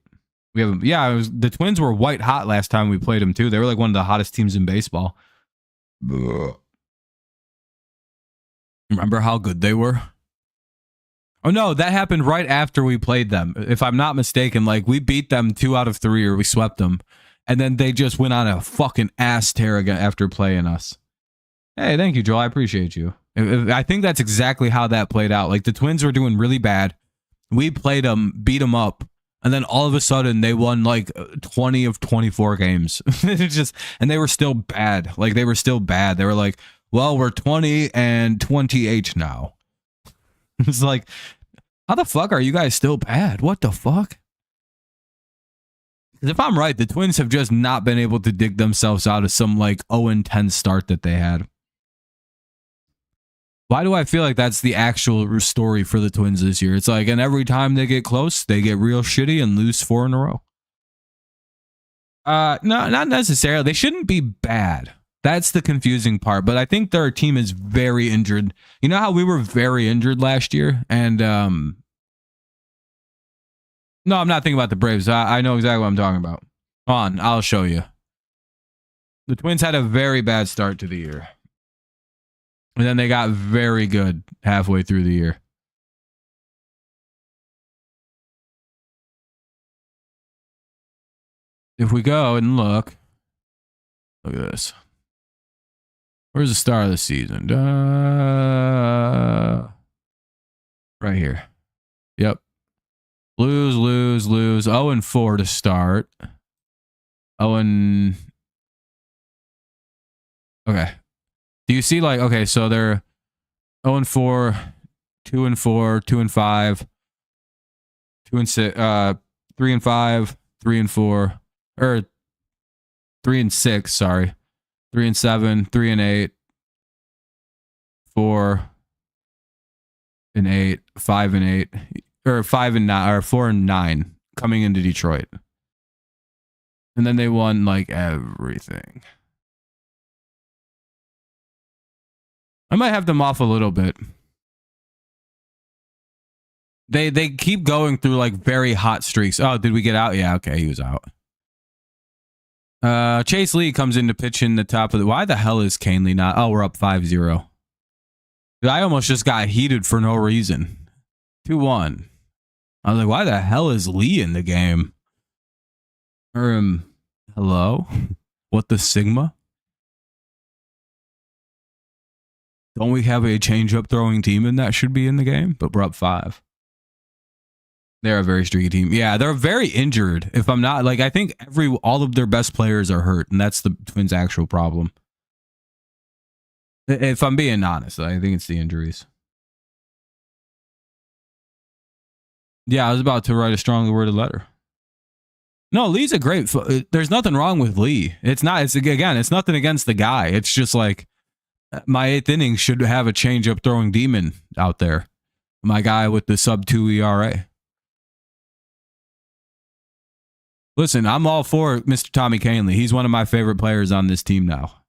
The Twins were white hot last time we played them too. They were like one of the hottest teams in baseball. Remember how good they were? Oh no, that happened right after we played them. If I'm not mistaken, like we beat them 2 out of 3 or we swept them. And then they just went on a fucking ass tear again after playing us. Hey, thank you, Joel. I appreciate you. I think that's exactly how that played out. Like the Twins were doing really bad. We played them, beat them up. And then all of a sudden they won like 20 of 24 games. And they were still bad. Like they were still bad. They were like, well, we're 20 and 28 now. It's like, how the fuck are you guys still bad? What the fuck? If I'm right, the Twins have just not been able to dig themselves out of some like 0-10 start that they had. Why do I feel like that's the actual story for the Twins this year? It's like, and every time they get close, they get real shitty and lose 4 in a row. No, not necessarily. They shouldn't be bad. That's the confusing part. But I think their team is very injured. You know how we were very injured last year? And no, I'm not thinking about the Braves. I know exactly what I'm talking about. Hold on, I'll show you. The Twins had a very bad start to the year. And then they got very good halfway through the year. If we go and look at this. Where's the start of the season? Right here. Yep. Lose. 0-4 to start. Okay. Do you see like, okay, so they're 0-4, 2-4, 2-5, 2-6, 3-5, 3-4, or 3-6. Sorry, 3-7, 3-8, 4-8, 5-8, or 5-9, or 4-9 coming into Detroit, and then they won like everything. I might have them off a little bit. They keep going through like very hot streaks. Oh, did we get out? Yeah, okay, he was out. Chase Lee comes in to pitch in the top of the. Why the hell is Canely not? Oh, we're up 5-0. I almost just got heated for no reason. 2-1. I was like, why the hell is Lee in the game? Hello? What the Sigma? Don't we have a change-up throwing team and that should be in the game? But we're up 5. They're a very streaky team. Yeah, they're very injured. If I'm not, like, I think all of their best players are hurt, and that's the Twins' actual problem. If I'm being honest, I think it's the injuries. Yeah, I was about to write a strongly worded letter. No, Lee's a great. There's nothing wrong with Lee. It's nothing against the guy. It's just like my 8th inning should have a change-up throwing demon out there. My guy with the sub-2 ERA. Listen, I'm all for Mr. Tommy Canely. He's one of my favorite players on this team now.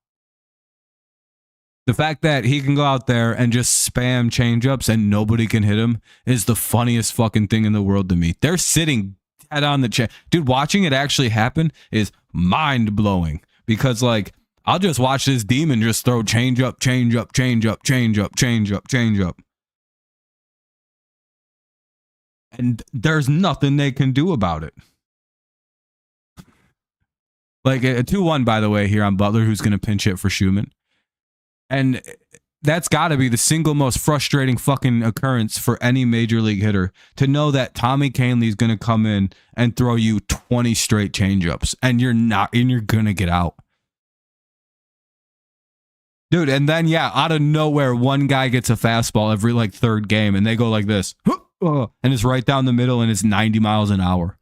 The fact that he can go out there and just spam change-ups and nobody can hit him is the funniest fucking thing in the world to me. They're sitting dead on the chain. Dude, watching it actually happen is mind-blowing. Because, like, I'll just watch this demon just throw change-up, change-up, change-up, change-up, change-up, change-up. And there's nothing they can do about it. Like a 2-1, by the way, here on Butler, who's going to pinch hit for Schumann. And that's got to be the single most frustrating fucking occurrence for any major league hitter, to know that Tommy Canely is going to come in and throw you 20 straight changeups and you're going to get out. Dude, and then, yeah, out of nowhere, one guy gets a fastball every like third game and they go like this. And it's right down the middle and it's 90 miles an hour.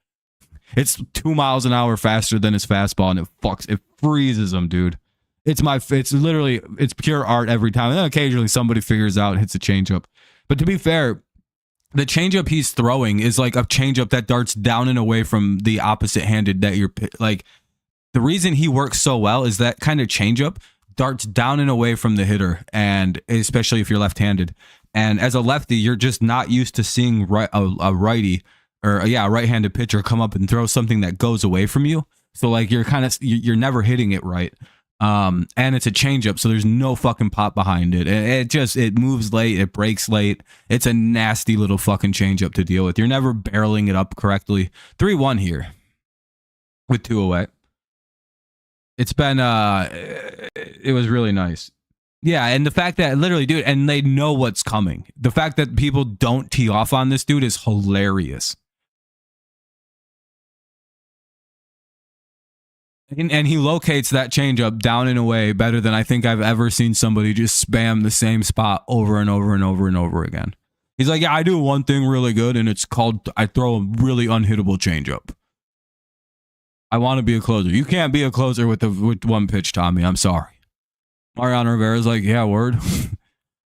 It's 2 miles an hour faster than his fastball and it freezes him, dude. It's pure art every time. And then occasionally somebody figures out and hits a changeup. But to be fair, the changeup he's throwing is like a changeup that darts down and away from the opposite handed that you're like. The reason he works so well is that kind of changeup darts down and away from the hitter, and especially if you're left-handed. And as a lefty, you're just not used to seeing a righty or a right-handed pitcher come up and throw something that goes away from you. So like you're never hitting it right. And it's a changeup, so there's no fucking pop behind it. It moves late, it breaks late. It's a nasty little fucking changeup to deal with. You're never barreling it up correctly. 3-1 here with 2 away. It's been it was really nice. Yeah, and the fact that literally, dude, and they know what's coming. The fact that people don't tee off on this dude is hilarious. And he locates that changeup down and away better than I think I've ever seen somebody just spam the same spot over and over and over and over again. He's like, yeah, I do one thing really good, and it's called I throw a really unhittable changeup. I want to be a closer. You can't be a closer with one pitch, Tommy. I'm sorry. Mariano Rivera's like, yeah, word.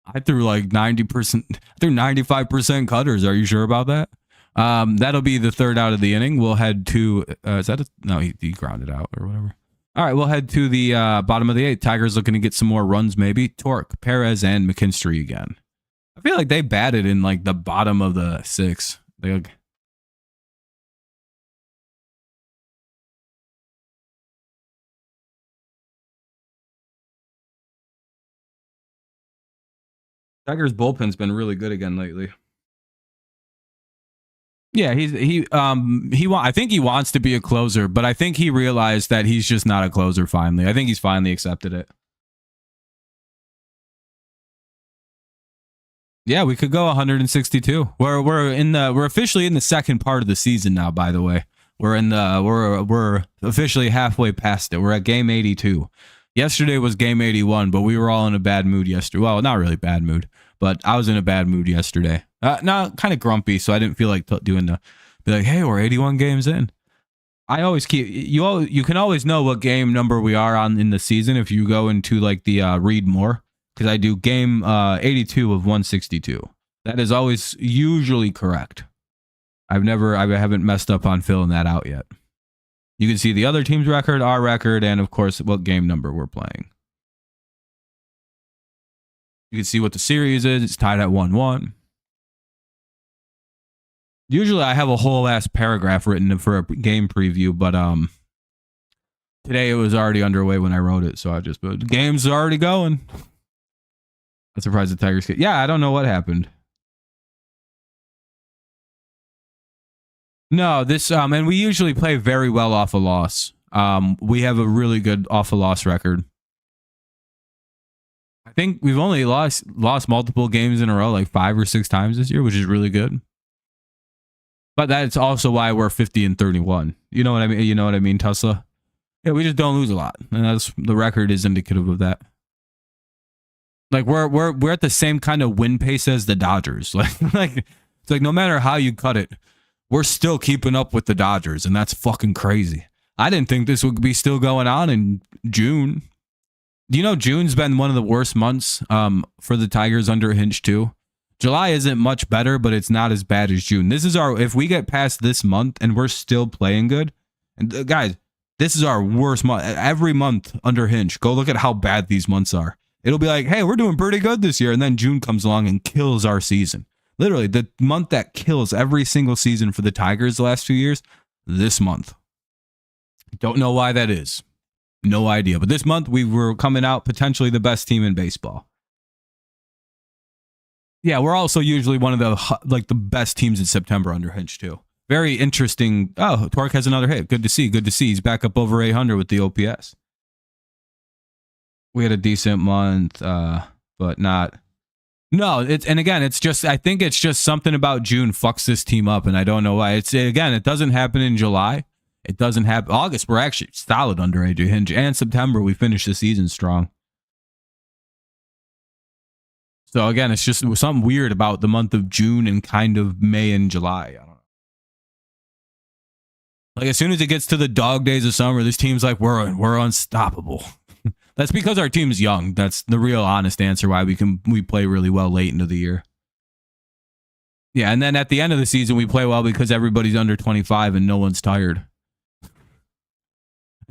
I threw like 90%. I threw 95% cutters. Are you sure about that? That'll be the 3rd out of the inning. We'll head to he grounded out or whatever. All right, we'll head to the bottom of the 8th. Tigers looking to get some more runs, maybe. Torque, Perez, and McKinstry again. I feel like they batted in like the bottom of the 6th. Tigers bullpen's been really good again lately. Yeah, I think he wants to be a closer, but I think he realized that he's just not a closer finally. I think he's finally accepted it. Yeah, we could go 162. We're officially in the second part of the season now, by the way. We're officially halfway past it. We're at game 82. Yesterday was game 81, but we were all in a bad mood yesterday. Well, not really bad mood, but I was in a bad mood yesterday. No, kind of grumpy, so I didn't feel like doing the be like, hey, we're 81 games in. I always keep you can always know what game number we are on in the season if you go into like the read more, because I do game 82 of 162. That is always usually correct. I haven't messed up on filling that out yet. You can see the other team's record, our record, and of course what game number we're playing. You can see what the series is. It's tied at 1-1. Usually I have a whole ass paragraph written for a game preview, but today it was already underway when I wrote it, so I just the game's already going. I'm surprised the Tigers get. Yeah, I don't know what happened. No, this and we usually play very well off a loss. We have a really good off a loss record. I think we've only lost multiple games in a row, like 5 or 6 times this year, which is really good. But that's also why we're 50 and 31. You know what I mean? You know what I mean, Tesla? Yeah, we just don't lose a lot, and that's the record is indicative of that. Like we're at the same kind of win pace as the Dodgers. Like it's like no matter how you cut it, we're still keeping up with the Dodgers, and that's fucking crazy. I didn't think this would be still going on in June. Do you know June's been one of the worst months for the Tigers under Hinch too? July isn't much better, but it's not as bad as June. This is if we get past this month and we're still playing good, and guys, this is our worst month. Every month under Hinch, go look at how bad these months are. It'll be like, hey, we're doing pretty good this year, and then June comes along and kills our season. Literally, the month that kills every single season for the Tigers the last few years, this month. Don't know why that is. No idea. But this month, we were coming out potentially the best team in baseball. Yeah, we're also usually one of the best teams in September under Hinch, too. Very interesting. Oh, Torque has another hit. Good to see. Good to see. He's back up over 800 with the OPS. We had a decent month, but not... No, it's just I think it's just something about June fucks this team up, and I don't know why. It doesn't happen in July. It doesn't happen August. We're actually solid under AJ Hinch, and September we finished the season strong. So again, it's just something weird about the month of June and kind of May and July. I don't know. Like as soon as it gets to the dog days of summer, this team's like we're unstoppable. That's because our team's young. That's the real honest answer why we play really well late into the year. Yeah, and then at the end of the season, we play well because everybody's under 25 and no one's tired.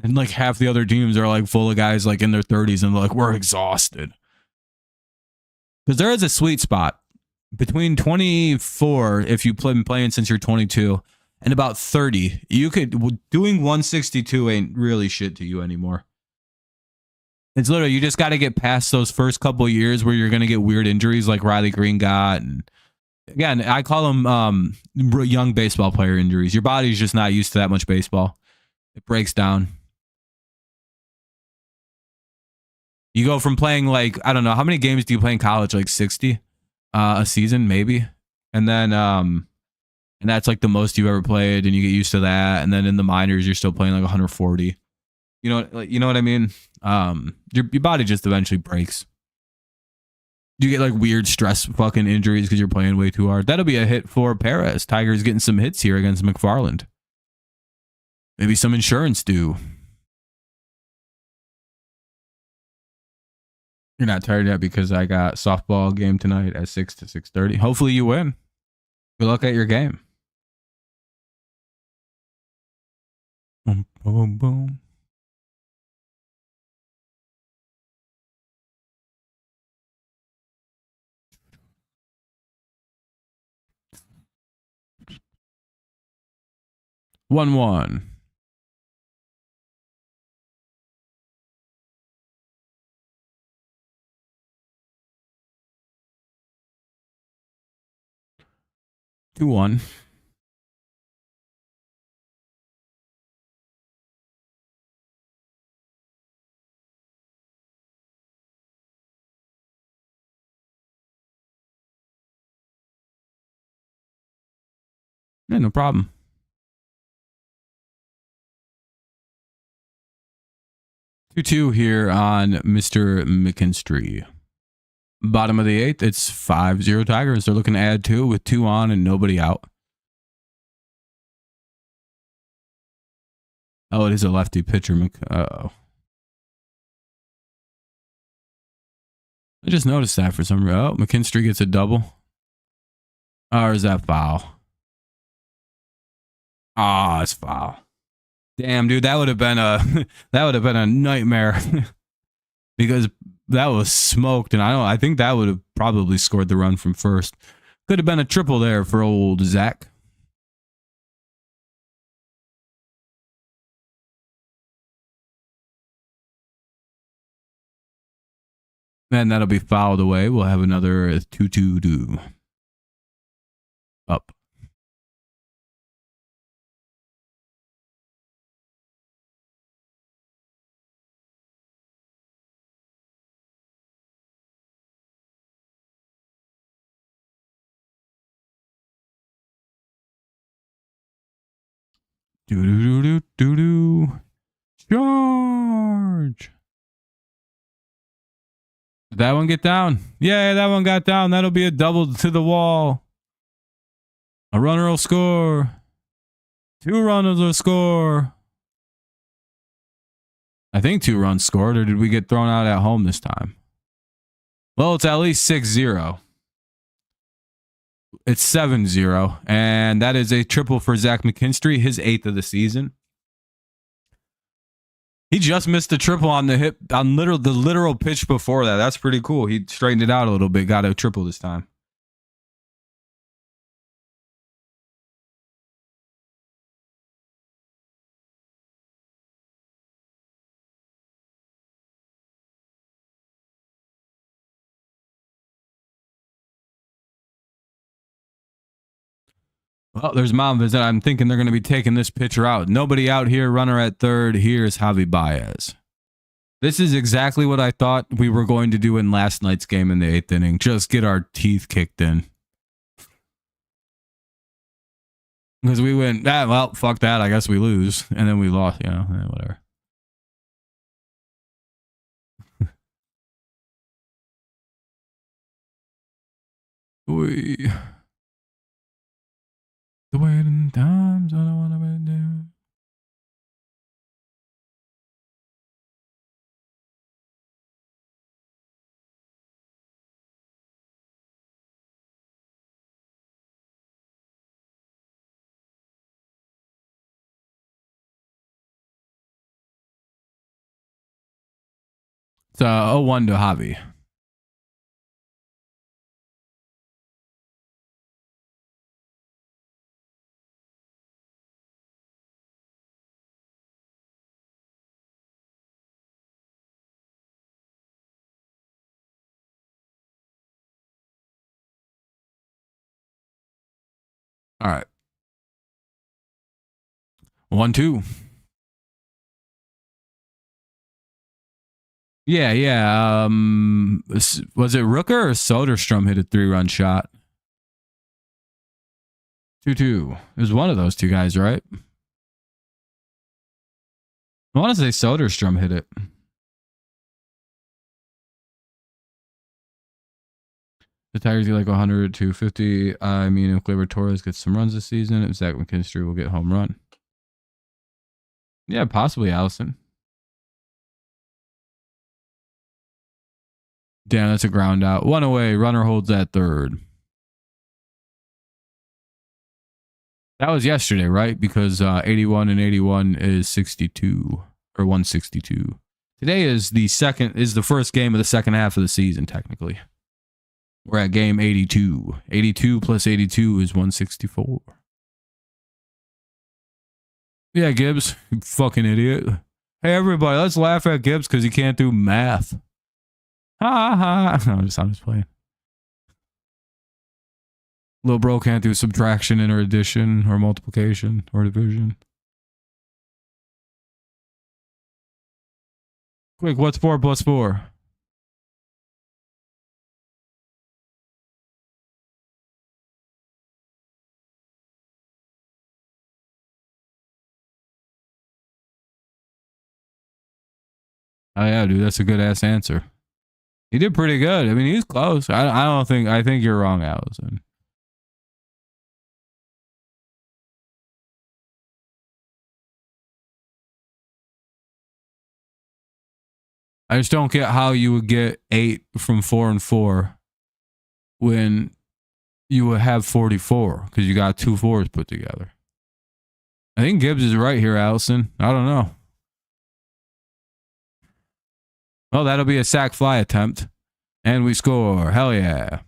And like half the other teams are like full of guys like in their 30s and like we're exhausted. Because there is a sweet spot between 24 if you've been playing since you're 22 and about 30. Doing 162 ain't really shit to you anymore. It's literally, you just got to get past those first couple of years where you're going to get weird injuries like Riley Green got. And again, I call them young baseball player injuries. Your body's just not used to that much baseball. It breaks down. You go from playing like, I don't know, how many games do you play in college? Like 60 a season, maybe. And then, and that's like the most you've ever played, and you get used to that. And then in the minors, you're still playing like 140. You know what I mean? Your body just eventually breaks. You get like weird stress fucking injuries because you're playing way too hard. That'll be a hit for Perez. Tigers getting some hits here against McFarland. Maybe some insurance due. You're not tired yet because I got softball game tonight at 6 to 6:30. Hopefully you win. Good luck at your game. Boom, boom, boom. One. 2-1. Yeah, no problem. 2-2 here on Mr. McKinstry. Bottom of the 8th, it's 5-0 Tigers. They're looking to add 2 with 2 on and nobody out. Oh, it is a lefty pitcher. Uh-oh. I just noticed that for some reason. Oh, McKinstry gets a double. Or is that foul? Ah, it's foul. Damn, dude, that would have been a nightmare because that was smoked, and I think that would have probably scored the run from first. Could have been a triple there for old Zach. And that'll be fouled away. We'll have another 2-2-2. Up. Do-do-do-do-do-do. Charge. Did that one get down? Yeah, that one got down. That'll be a double to the wall. A runner will score. 2 runners will score. I think 2 runs scored, or did we get thrown out at home this time? Well, it's at least 6-0. It's 7-0, and that is a triple for Zach McKinstry, his 8th of the season. He just missed a triple on the hip, on the literal pitch before that. That's pretty cool. He straightened it out a little bit, got a triple this time. Well, there's Mount Visit. I'm thinking they're going to be taking this pitcher out. Nobody out here. Runner at third. Here's Javi Baez. This is exactly what I thought we were going to do in last night's game in the 8th inning. Just get our teeth kicked in. Because we went, well, fuck that. I guess we lose. And then we lost, whatever. The waiting times, I don't want to be there. It's 0-1 to Javi. All right. 1-2. Yeah. Was it Rooker or Soderstrom hit a 3-run shot? 2-2. It was one of those two guys, right? I want to say Soderstrom hit it. The Tigers get like 100 to 50. I mean, if Gleyber Torres gets some runs this season, if Zach McKinstry will get home run. Yeah, possibly Allison. Damn, that's a ground out. 1 away. Runner holds at third. That was yesterday, right? Because 81 and 81 is 62 or 162. Today is the first game of the second half of the season, technically. We're at game 82. 82 plus 82 is 164. Yeah, Gibbs, you fucking idiot. Hey, everybody, let's laugh at Gibbs because he can't do math. Ha ha. No, I'm just playing. Little bro can't do subtraction or addition or multiplication or division. Quick, what's 4 plus 4? Oh yeah, dude, that's a good ass answer. He did pretty good. I mean, he was close. I think you're wrong, Allison. I just don't get how you would get 8 from 4 and 4 when you would have 44 because you got 2 4s put together. I think Gibbs is right here, Allison. I don't know. Oh, that'll be a sack fly attempt. And we score. Hell yeah.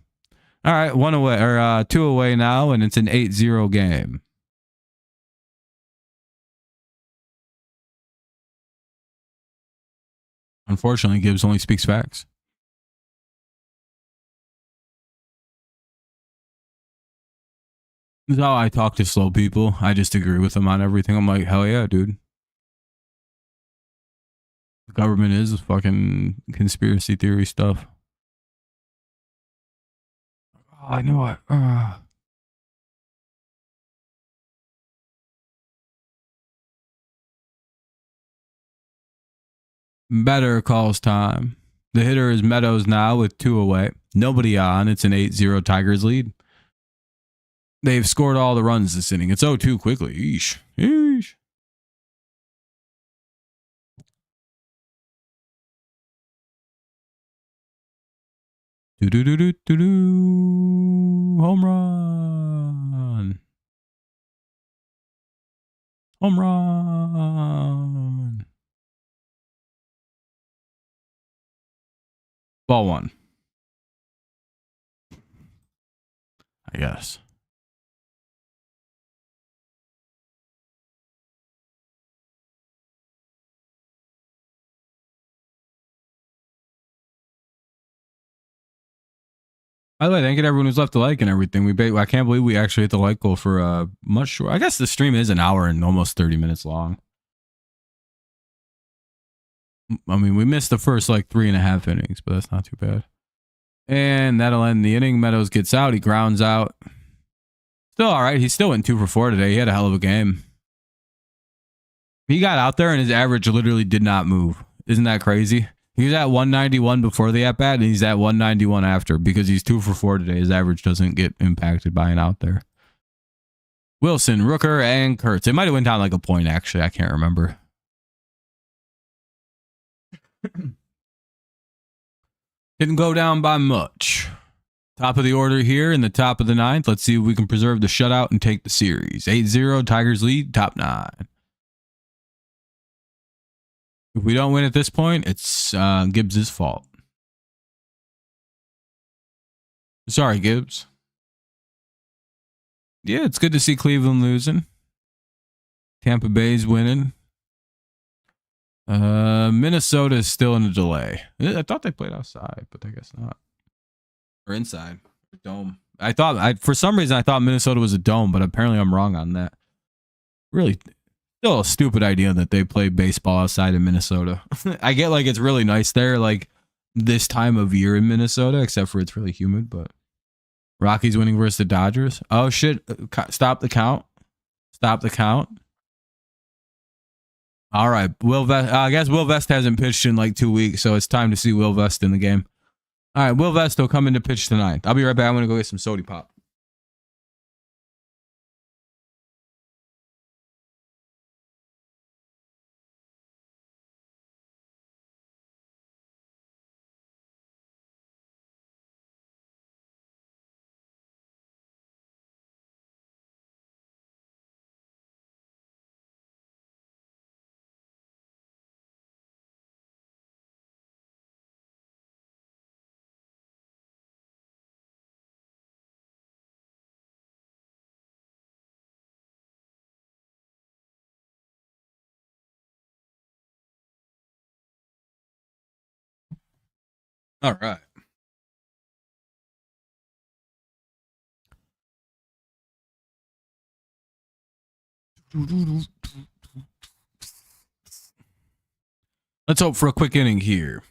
All right, 1 away or 2 away now, and it's an 8-0 game. Unfortunately, Gibbs only speaks facts. This is how I talk to slow people. I just agree with them on everything. I'm like, hell yeah, dude. The government is fucking conspiracy theory stuff. Oh, I know it. Better calls time. The hitter is Meadows now with 2 away. Nobody on. It's an 8-0 Tigers lead. They've scored all the runs this inning. It's 0-2 quickly. Eesh. Eesh. Do-do-do-do-do-do. Home run. Home run. Ball 1. I guess. By the way, thank you to everyone who's left a like and everything. I can't believe we actually hit the like goal for much short. I guess the stream is an hour and almost 30 minutes long. I mean, we missed the first like 3.5 innings, but that's not too bad. And that'll end the inning. Meadows gets out. He grounds out. Still all right. He still went 2 for 4 today. He had a hell of a game. He got out there and his average literally did not move. Isn't that crazy? He was at 191 before the at-bat, and he's at 191 after because he's 2 for 4 today. His average doesn't get impacted by an out there. Wilson, Rooker, and Kurtz. It might have went down like a point, actually. I can't remember. Didn't go down by much. Top of the order here in the top of the 9th. Let's see if we can preserve the shutout and take the series. 8-0, Tigers lead, top 9. If we don't win at this point, it's Gibbs' fault. Sorry, Gibbs. Yeah, it's good to see Cleveland losing. Tampa Bay's winning. Minnesota is still in a delay. I thought they played outside, but I guess not. Or inside. Dome. For some reason, I thought Minnesota was a dome, but apparently I'm wrong on that. Really, still a stupid idea that they play baseball outside in Minnesota. I get like it's really nice there, like this time of year in Minnesota, except for it's really humid, but Rockies winning versus the Dodgers. Oh shit. Stop the count. Stop the count. All right. I guess Will Vest hasn't pitched in like 2 weeks, so it's time to see Will Vest in the game. All right. Will Vest will come in to pitch tonight. I'll be right back. I'm going to go get some Sody Pop. All right. Let's hope for a quick inning here.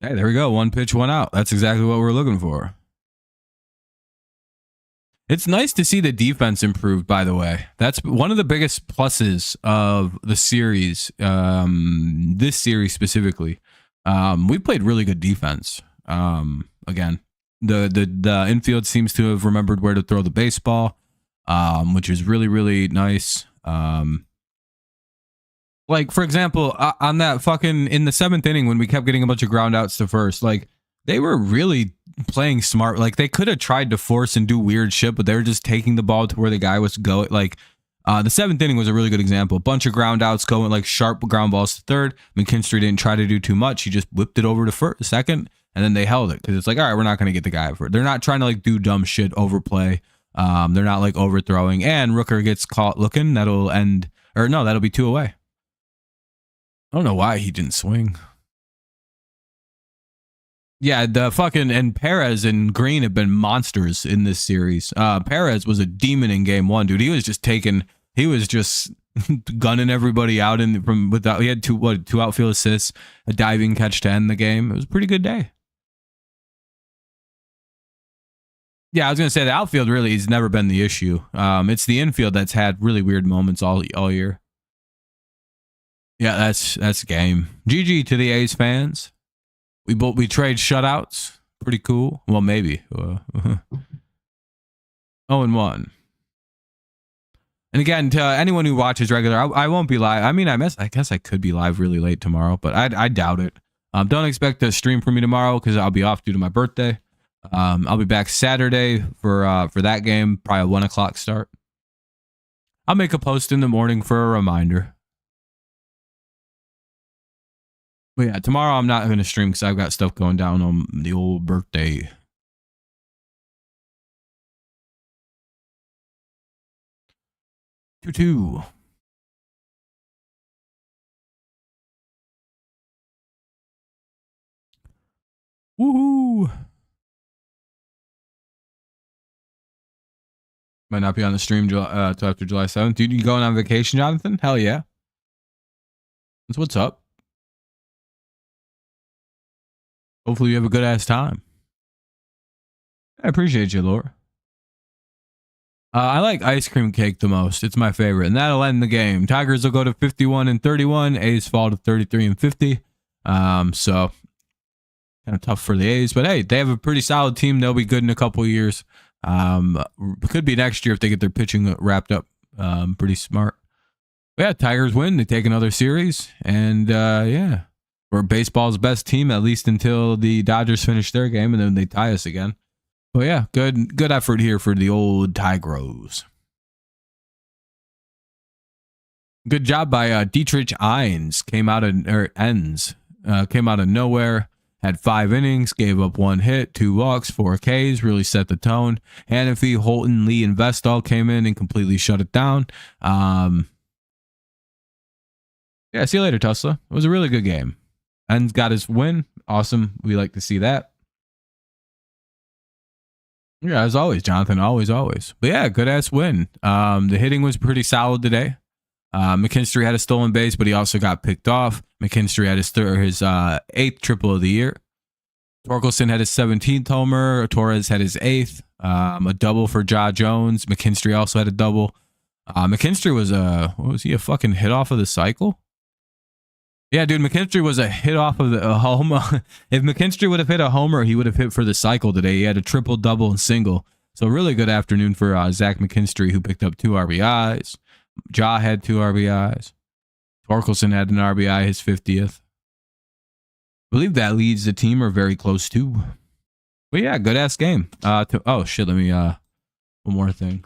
Hey, there we go. 1 pitch, 1 out. That's exactly what we're looking for. It's nice to see the defense improved, by the way. That's one of the biggest pluses of the series, this series specifically. We played really good defense. Again, the infield seems to have remembered where to throw the baseball, which is really, really nice. Like, for example, on that fucking in the 7th inning when we kept getting a bunch of ground outs to first, like they were really playing smart. Like they could have tried to force and do weird shit, but they were just taking the ball to where the guy was going. Like the 7th inning was a really good example. A bunch of ground outs going, like sharp ground balls to third. McKinstry didn't try to do too much. He just whipped it over to first, second, and then they held it because it's like, all right, we're not going to get the guy for it. They're not trying to like do dumb shit, overplay. They're not like overthrowing. And Rooker gets caught looking. That'll end, or no, that'll be 2 away. I don't know why he didn't swing. Yeah, the fucking and Perez and Green have been monsters in this series. Perez was a demon in game 1, dude. He was just gunning everybody out he had two outfield assists, a diving catch to end the game. It was a pretty good day. Yeah, I was gonna say the outfield really has never been the issue. It's the infield that's had really weird moments all year. Yeah, that's game. GG to the A's fans. We trade shutouts. Pretty cool. Well, maybe. 0-1. And again, to anyone who watches regular, I won't be live. I mean, I guess I could be live really late tomorrow, but I doubt it. Don't expect a stream for me tomorrow because I'll be off due to my birthday. I'll be back Saturday for that game, probably a 1 o'clock start. I'll make a post in the morning for a reminder. But yeah, tomorrow I'm not going to stream because I've got stuff going down on the old birthday. Two. Woohoo! Might not be on the stream till after July 7th. Dude, you going on vacation, Jonathan? Hell yeah. That's what's up. Hopefully you have a good ass time. I appreciate you, Laura. I like ice cream cake the most. It's my favorite, and that'll end the game. Tigers will go to 51-31. A's fall to 33-50. So kind of tough for the A's, but hey, they have a pretty solid team. They'll be good in a couple of years. Could be next year if they get their pitching wrapped up. Pretty smart. But yeah, Tigers win. They take another series, and yeah, we're baseball's best team at least until the Dodgers finish their game, and then they tie us again. But yeah, good effort here for the old Tigros. Good job by Dietrich Eins. Came out of nowhere. Had 5 innings, gave up 1 hit, 2 walks, 4 Ks, really set the tone. Hannafy, Holton, Lee, and Vestal came in and completely shut it down. Yeah, see you later, Tesla. It was a really good game. And got his win. Awesome. We like to see that. Yeah, as always, Jonathan. Always. But yeah, good ass win. The hitting was pretty solid today. McKinstry had a stolen base, but he also got picked off. McKinstry had his 8th triple of the year. Torkelson had his 17th homer. Torres had his 8th. A double for Ja Jones. McKinstry also had a double. McKinstry was a fucking hit off of the cycle? Yeah, dude, McKinstry was a hit off of the homer. If McKinstry would have hit a homer, he would have hit for the cycle today. He had a triple, double, and single. So really good afternoon for Zach McKinstry, who picked up 2 RBIs. Ja had 2 RBIs. Torkelson had an RBI, his 50th. I believe that leads the team or very close to. But yeah, good ass game. Oh shit, let me one more thing.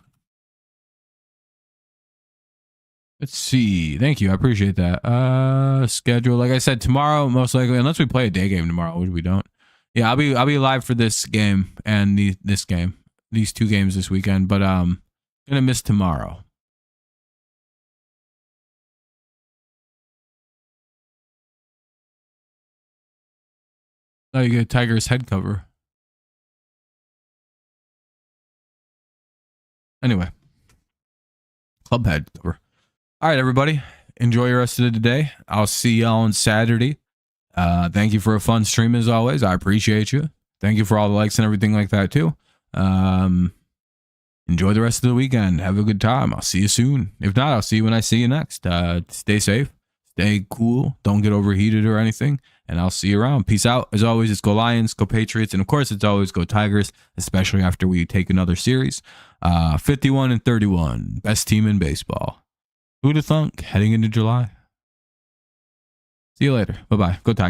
Let's see. Thank you. I appreciate that. Schedule. Like I said, tomorrow, most likely, unless we play a day game tomorrow, which we don't. Yeah, I'll be live for this game and this game. These 2 games this weekend, but gonna miss tomorrow. Oh, you get Tiger's head cover. Anyway. Club head cover. All right, everybody. Enjoy the rest of the day. I'll see y'all on Saturday. Thank you for a fun stream as always. I appreciate you. Thank you for all the likes and everything like that too. Enjoy the rest of the weekend. Have a good time. I'll see you soon. If not, I'll see you when I see you next. Stay safe. Stay cool. Don't get overheated or anything. and I'll see you around. Peace out. As always, it's go Lions, go Patriots, and of course, it's always go Tigers, especially after we take another series. 51-31, best team in baseball. Who'd have thunk heading into July? See you later. Bye-bye. Go Tigers.